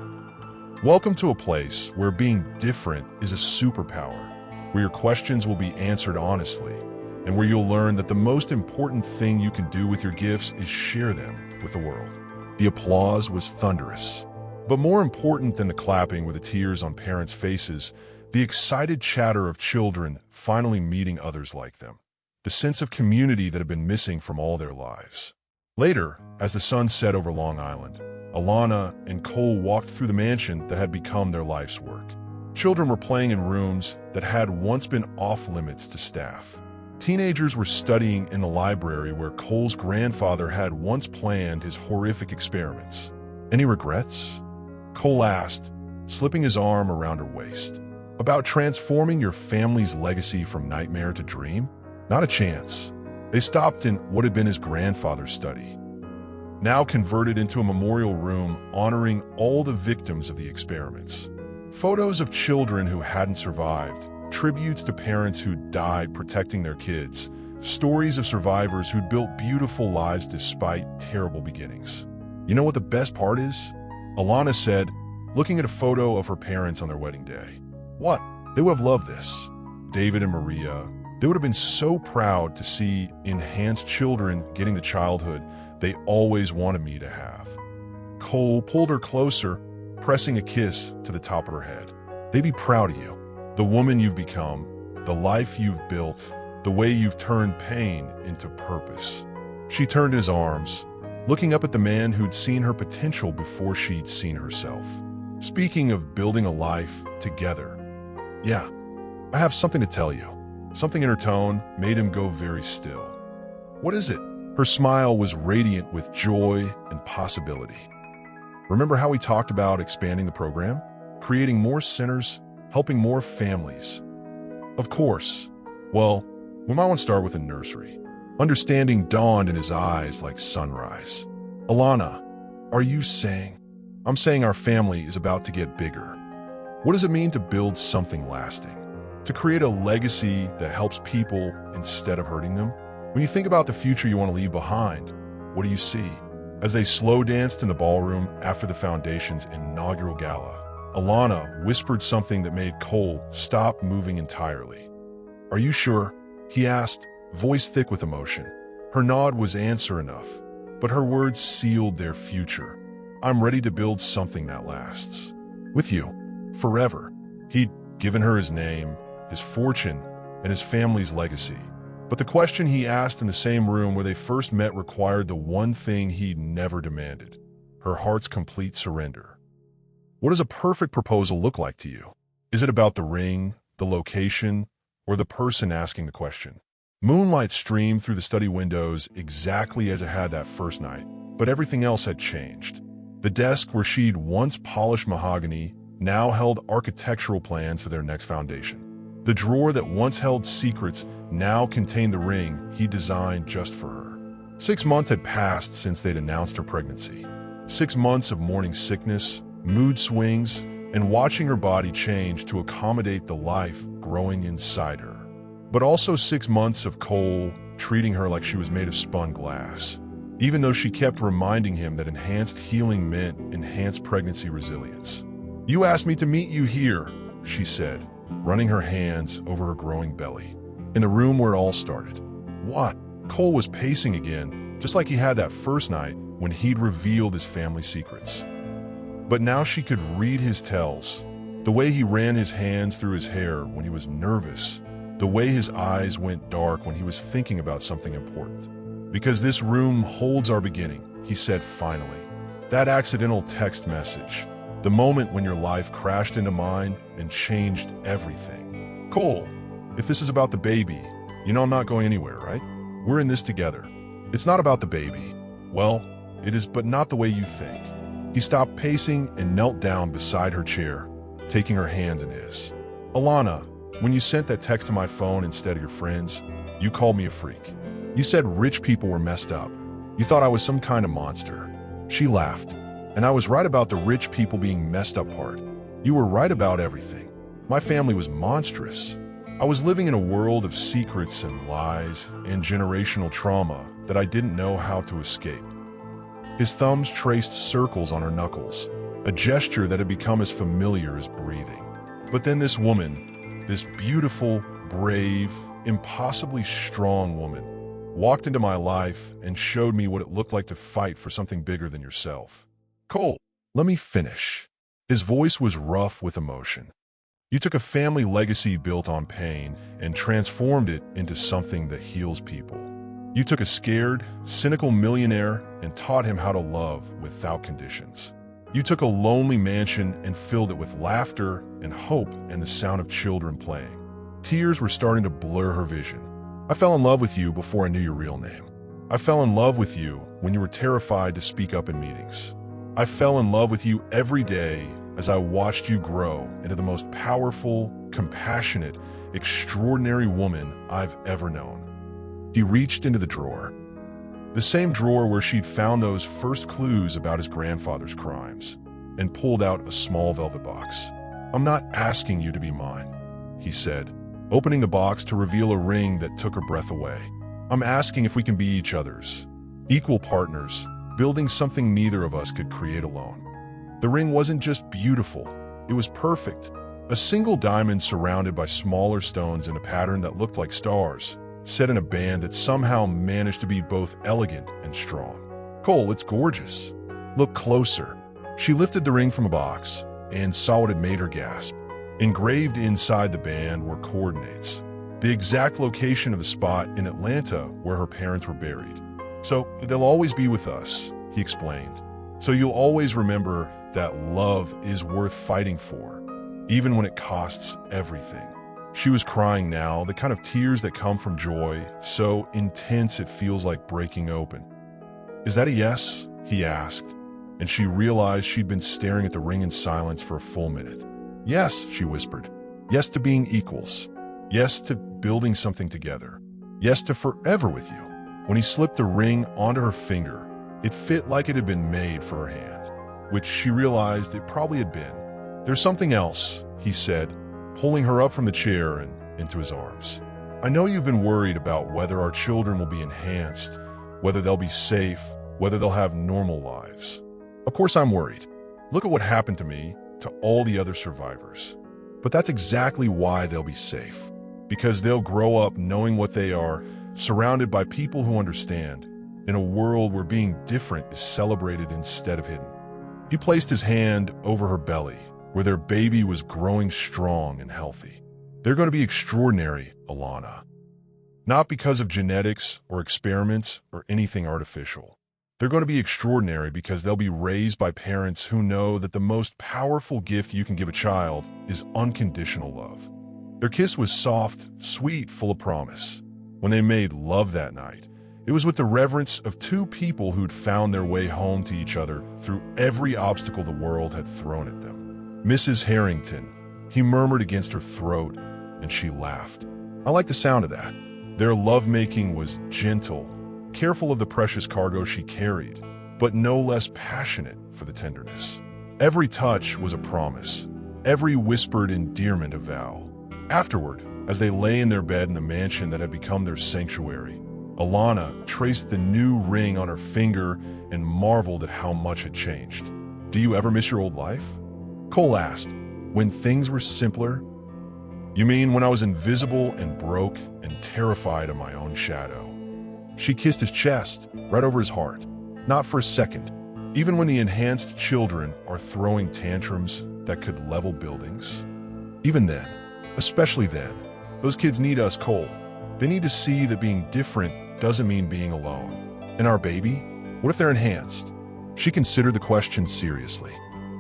Welcome to a place where being different is a superpower, where your questions will be answered honestly, and where you'll learn that the most important thing you can do with your gifts is share them with the world. The applause was thunderous. But more important than the clapping were the tears on parents' faces, the excited chatter of children finally meeting others like them, the sense of community that had been missing from all their lives. Later, as the sun set over Long Island, Alana and Cole walked through the mansion that had become their life's work. Children were playing in rooms that had once been off-limits to staff. Teenagers were studying in the library where Cole's grandfather had once planned his horrific experiments. Any regrets? Cole asked, slipping his arm around her waist. About transforming your family's legacy from nightmare to dream? Not a chance. They stopped in what had been his grandfather's study, now converted into a memorial room honoring all the victims of the experiments. Photos of children who hadn't survived, tributes to parents who died protecting their kids, stories of survivors who'd built beautiful lives despite terrible beginnings. You know what the best part is? Alana said, looking at a photo of her parents on their wedding day. What? They would have loved this. David and Maria, they would have been so proud to see enhanced children getting the childhood they always wanted me to have. Cole pulled her closer, pressing a kiss to the top of her head. They'd be proud of you, the woman you've become, the life you've built, the way you've turned pain into purpose. She turned his arms, looking up at the man who'd seen her potential before she'd seen herself. Speaking of building a life together, yeah, I have something to tell you. Something in her tone made him go very still. What is it? Her smile was radiant with joy and possibility. Remember how we talked about expanding the program? Creating more centers, helping more families. Of course. Well, we might want to start with a nursery. Understanding dawned in his eyes like sunrise. Alana, are you saying? I'm saying our family is about to get bigger. What does it mean to build something lasting? To create a legacy that helps people instead of hurting them? When you think about the future you want to leave behind, what do you see? As they slow danced in the ballroom after the Foundation's inaugural gala, Alana whispered something that made Cole stop moving entirely. Are you sure? He asked, voice thick with emotion. Her nod was answer enough, but her words sealed their future. I'm ready to build something that lasts. With you. Forever. He'd given her his name, his fortune, and his family's legacy. But the question he asked in the same room where they first met required the one thing he'd never demanded: her heart's complete surrender. What does a perfect proposal look like to you? Is it about the ring, the location, or the person asking the question? Moonlight streamed through the study windows exactly as it had that first night, but everything else had changed. The desk where she'd once polished mahogany now held architectural plans for their next foundation. The drawer that once held secrets now contained the ring he designed just for her. 6 months had passed since they'd announced her pregnancy. 6 months of morning sickness, mood swings, and watching her body change to accommodate the life growing inside her. But also 6 months of Cole treating her like she was made of spun glass, even though she kept reminding him that enhanced healing meant enhanced pregnancy resilience. "You asked me to meet you here," she said, running her hands over her growing belly. In the room where it all started. What? Cole was pacing again, just like he had that first night when he'd revealed his family secrets. But now she could read his tells, the way he ran his hands through his hair when he was nervous, the way his eyes went dark when he was thinking about something important. "Because this room holds our beginning," he said finally. That accidental text message, the moment when your life crashed into mine and changed everything. "Cole, if this is about the baby, you know I'm not going anywhere, right? We're in this together. It's not about the baby." "Well, it is, but not the way you think." He stopped pacing and knelt down beside her chair, taking her hands in his. "Alana, when you sent that text to my phone instead of your friends, you called me a freak. You said rich people were messed up. You thought I was some kind of monster." She laughed. "And I was right about the rich people being messed up part. You were right about everything. My family was monstrous. I was living in a world of secrets and lies and generational trauma that I didn't know how to escape." His thumbs traced circles on her knuckles, a gesture that had become as familiar as breathing. "But then this woman, this beautiful, brave, impossibly strong woman, walked into my life and showed me what it looked like to fight for something bigger than yourself." "Cole, let me finish." His voice was rough with emotion. "You took a family legacy built on pain and transformed it into something that heals people. You took a scared, cynical millionaire and taught him how to love without conditions. You took a lonely mansion and filled it with laughter and hope and the sound of children playing." Tears were starting to blur her vision. "I fell in love with you before I knew your real name. I fell in love with you when you were terrified to speak up in meetings. I fell in love with you every day as I watched you grow into the most powerful, compassionate, extraordinary woman I've ever known." He reached into the drawer. The same drawer where she'd found those first clues about his grandfather's crimes, and pulled out a small velvet box. "I'm not asking you to be mine," he said, opening the box to reveal a ring that took her breath away. "I'm asking if we can be each other's, equal partners, building something neither of us could create alone." The ring wasn't just beautiful, it was perfect. A single diamond surrounded by smaller stones in a pattern that looked like stars, set in a band that somehow managed to be both elegant and strong. "Cole, it's gorgeous. Look closer." She lifted the ring from a box and saw what had made her gasp. Engraved inside the band were coordinates, the exact location of the spot in Atlanta where her parents were buried. "So they'll always be with us," he explained. "So you'll always remember that love is worth fighting for, even when it costs everything." She was crying now, the kind of tears that come from joy, so intense it feels like breaking open. "Is that a yes?" he asked, and she realized she'd been staring at the ring in silence for a full minute. "Yes," she whispered. "Yes to being equals. Yes to building something together. Yes to forever with you." When he slipped the ring onto her finger, it fit like it had been made for her hand, which she realized it probably had been. "There's something else," he said, pulling her up from the chair and into his arms. "I know you've been worried about whether our children will be enhanced, whether they'll be safe, whether they'll have normal lives. Of course I'm worried. Look at what happened to me, to all the other survivors. But that's exactly why they'll be safe. Because they'll grow up knowing what they are, surrounded by people who understand, in a world where being different is celebrated instead of hidden." He placed his hand over her belly, where their baby was growing strong and healthy. They're going to be extraordinary, Alana. Not because of genetics or experiments or anything artificial. They're going to be extraordinary because they'll be raised by parents who know that the most powerful gift you can give a child is unconditional love. Their kiss was soft, sweet, full of promise. When they made love that night, it was with the reverence of two people who'd found their way home to each other through every obstacle the world had thrown at them. Mrs. Harrington, he murmured against her throat, and she laughed. I like the sound of that. Their lovemaking was gentle, careful of the precious cargo she carried, but no less passionate for the tenderness. Every touch was a promise, every whispered endearment a vow. Afterward, as they lay in their bed in the mansion that had become their sanctuary, Alana traced the new ring on her finger and marveled at how much had changed. Do you ever miss your old life? Cole asked. When things were simpler? You mean when I was invisible and broke and terrified of my own shadow? She kissed his chest, right over his heart. Not for a second. Even when the enhanced children are throwing tantrums that could level buildings. Even then, especially then, those kids need us, Cole. They need to see that being different doesn't mean being alone. And our baby? What if they're enhanced? She considered the question seriously.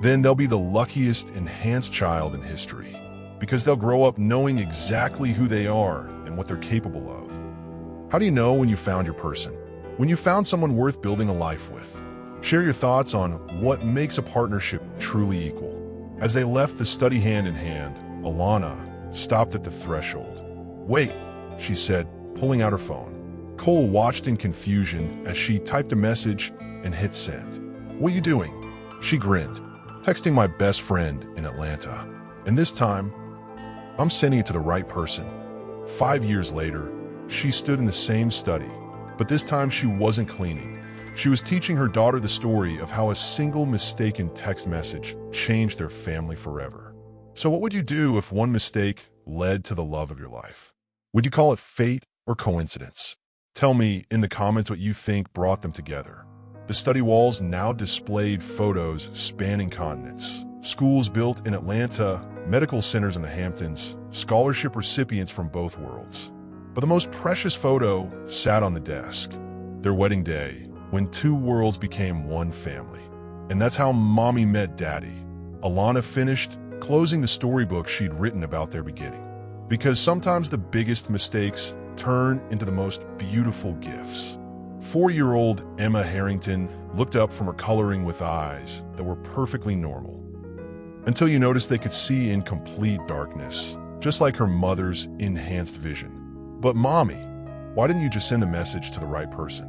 Then they'll be the luckiest enhanced child in history, because they'll grow up knowing exactly who they are and what they're capable of. How do you know when you found your person? When you found someone worth building a life with? Share your thoughts on what makes a partnership truly equal. As they left the study hand in hand, Alana stopped at the threshold. Wait, she said, pulling out her phone. Cole watched in confusion as she typed a message and hit send. What are you doing? She grinned. Texting my best friend in Atlanta. And this time, I'm sending it to the right person. 5 years later, she stood in the same study, but this time she wasn't cleaning. She was teaching her daughter the story of how a single mistaken text message changed their family forever. So what would you do if one mistake led to the love of your life? Would you call it fate or coincidence? Tell me in the comments what you think brought them together. The study walls now displayed photos spanning continents, schools built in Atlanta, medical centers in the Hamptons, scholarship recipients from both worlds. But the most precious photo sat on the desk, their wedding day, when two worlds became one family. And that's how Mommy met Daddy. Alana finished closing the storybook she'd written about their beginning. Because sometimes the biggest mistakes turn into the most beautiful gifts. 4-year-old Emma Harrington looked up from her coloring with eyes that were perfectly normal. Until you noticed they could see in complete darkness, just like her mother's enhanced vision. But Mommy, why didn't you just send the message to the right person?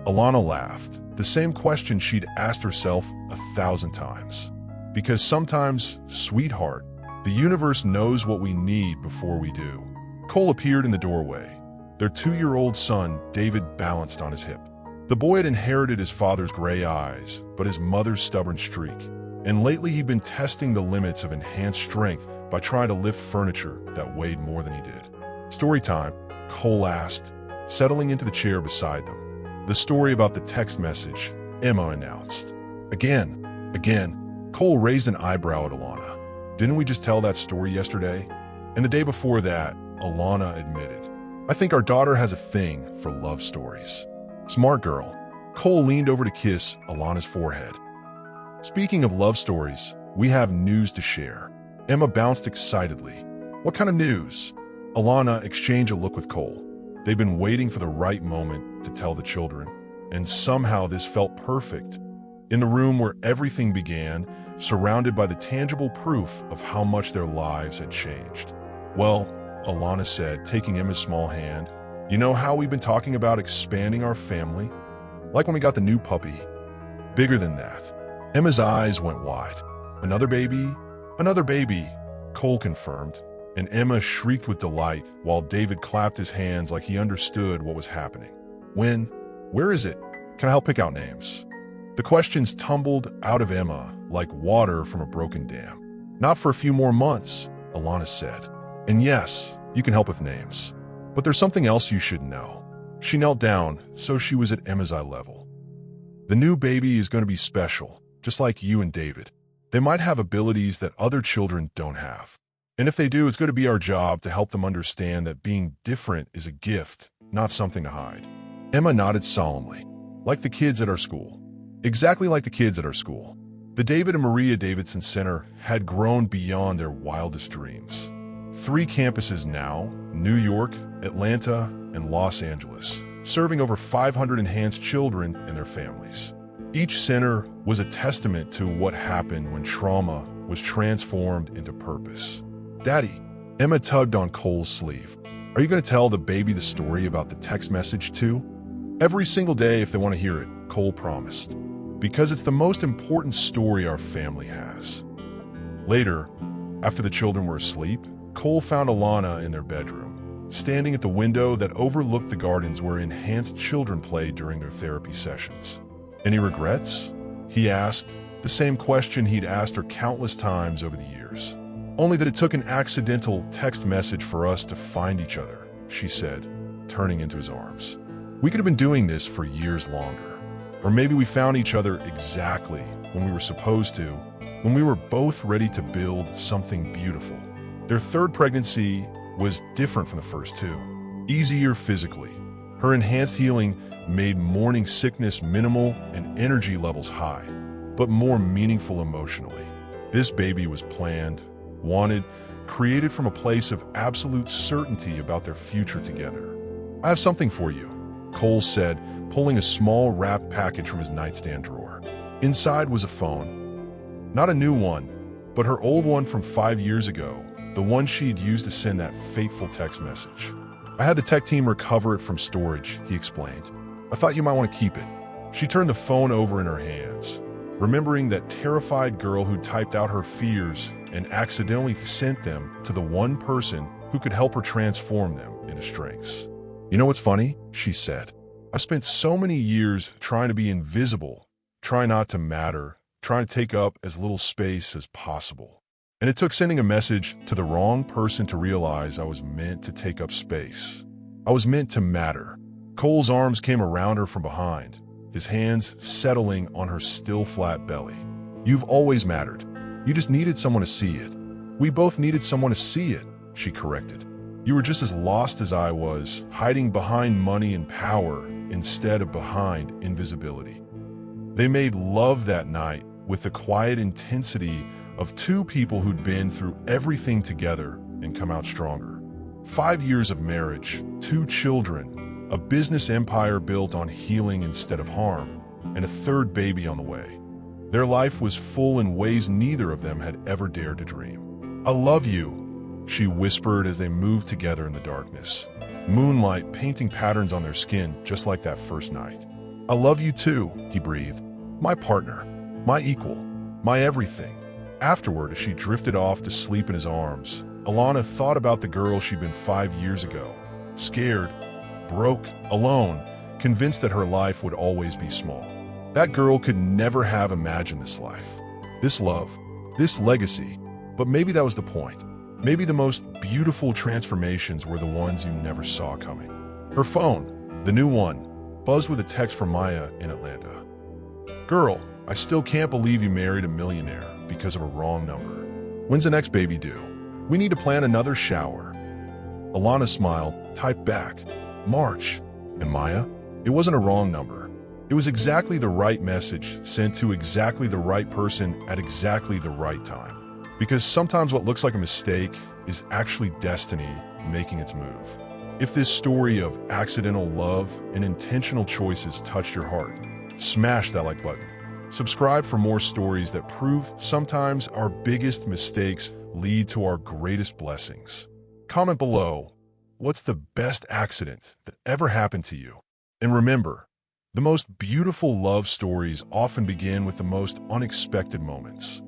Alana laughed, the same question she'd asked herself 1,000 times. Because sometimes, sweetheart, the universe knows what we need before we do. Cole appeared in the doorway. Their 2-year-old son, David, balanced on his hip. The boy had inherited his father's gray eyes, but his mother's stubborn streak. And lately he'd been testing the limits of enhanced strength by trying to lift furniture that weighed more than he did. Story time, Cole asked, settling into the chair beside them. The story about the text message, Emma announced. Again, Cole raised an eyebrow at Alana. Didn't we just tell that story yesterday? And the day before that, Alana admitted. I think our daughter has a thing for love stories. Smart girl. Cole leaned over to kiss Alana's forehead. Speaking of love stories, we have news to share. Emma bounced excitedly. What kind of news? Alana exchanged a look with Cole. They'd been waiting for the right moment to tell the children, and somehow this felt perfect. In the room where everything began, surrounded by the tangible proof of how much their lives had changed. Well, Alana said, taking Emma's small hand, you know how we've been talking about expanding our family? Like when we got the new puppy. Bigger than that. Emma's eyes went wide. Another baby? Another baby, Cole confirmed, and Emma shrieked with delight while David clapped his hands like he understood what was happening. When? Where is it? Can I help pick out names? The questions tumbled out of Emma like water from a broken dam. Not for a few more months, Alana said. And yes, you can help with names. But there's something else you should know. She knelt down, so she was at Emma's eye level. The new baby is going to be special. just like you and David. They might have abilities that other children don't have. And if they do, it's going to be our job to help them understand that being different is a gift, not something to hide. Emma nodded solemnly. Like the kids at our school. Exactly like the kids at our school. The David and Maria Davidson Center had grown beyond their wildest dreams. 3 campuses now, New York, Atlanta, and Los Angeles, serving over 500 enhanced children and their families. Each center was a testament to what happened when trauma was transformed into purpose. Daddy, Emma tugged on Cole's sleeve. Are you going to tell the baby the story about the text message too? Every single day if they want to hear it, Cole promised. Because it's the most important story our family has. Later, after the children were asleep, Cole found Alana in their bedroom, standing at the window that overlooked the gardens where enhanced children played during their therapy sessions. Any regrets? He asked, the same question he'd asked her countless times over the years. Only that it took an accidental text message for us to find each other, she said, turning into his arms. We could have been doing this for years longer. Or maybe we found each other exactly when we were supposed to, when we were both ready to build something beautiful. Their third pregnancy was different from the first 2. Easier physically. Her enhanced healing made morning sickness minimal and energy levels high, but more meaningful emotionally. This baby was planned, wanted, created from a place of absolute certainty about their future together. I have something for you, Cole said, pulling a small wrapped package from his nightstand drawer. Inside was a phone. Not a new one, but her old one from 5 years ago, the one she'd used to send that fateful text message. I had the tech team recover it from storage, he explained. I thought you might want to keep it. She turned the phone over in her hands, remembering that terrified girl who typed out her fears and accidentally sent them to the one person who could help her transform them into strengths. You know what's funny? She said. I spent so many years trying to be invisible, trying not to matter, trying to take up as little space as possible. And it took sending a message to the wrong person to realize I was meant to take up space. I was meant to matter. Cole's arms came around her from behind, his hands settling on her still flat belly. You've always mattered. You just needed someone to see it. We both needed someone to see it, she corrected. You were just as lost as I was, hiding behind money and power instead of behind invisibility. They made love that night with the quiet intensity of 2 people who'd been through everything together and come out stronger. 5 years of marriage, 2 children, a business empire built on healing instead of harm, and a 3rd baby on the way. Their life was full in ways neither of them had ever dared to dream. I love you, she whispered as they moved together in the darkness, moonlight painting patterns on their skin just like that first night. I love you too, he breathed. My partner, my equal, my everything. Afterward, as she drifted off to sleep in his arms, Alana thought about the girl she'd been 5 years ago, scared, broke, alone, convinced that her life would always be small. That girl could never have imagined this life, this love, this legacy, but maybe that was the point. Maybe the most beautiful transformations were the ones you never saw coming. Her phone, the new one, buzzed with a text from Maya in Atlanta. Girl, I still can't believe you married a millionaire because of a wrong number. When's the next baby due? We need to plan another shower. Alana smiled, typed back, March. And Maya? It wasn't a wrong number. It was exactly the right message sent to exactly the right person at exactly the right time. Because sometimes what looks like a mistake is actually destiny making its move. If this story of accidental love and intentional choices touched your heart, smash that like button. Subscribe for more stories that prove sometimes our biggest mistakes lead to our greatest blessings. Comment below, what's the best accident that ever happened to you? And remember, the most beautiful love stories often begin with the most unexpected moments.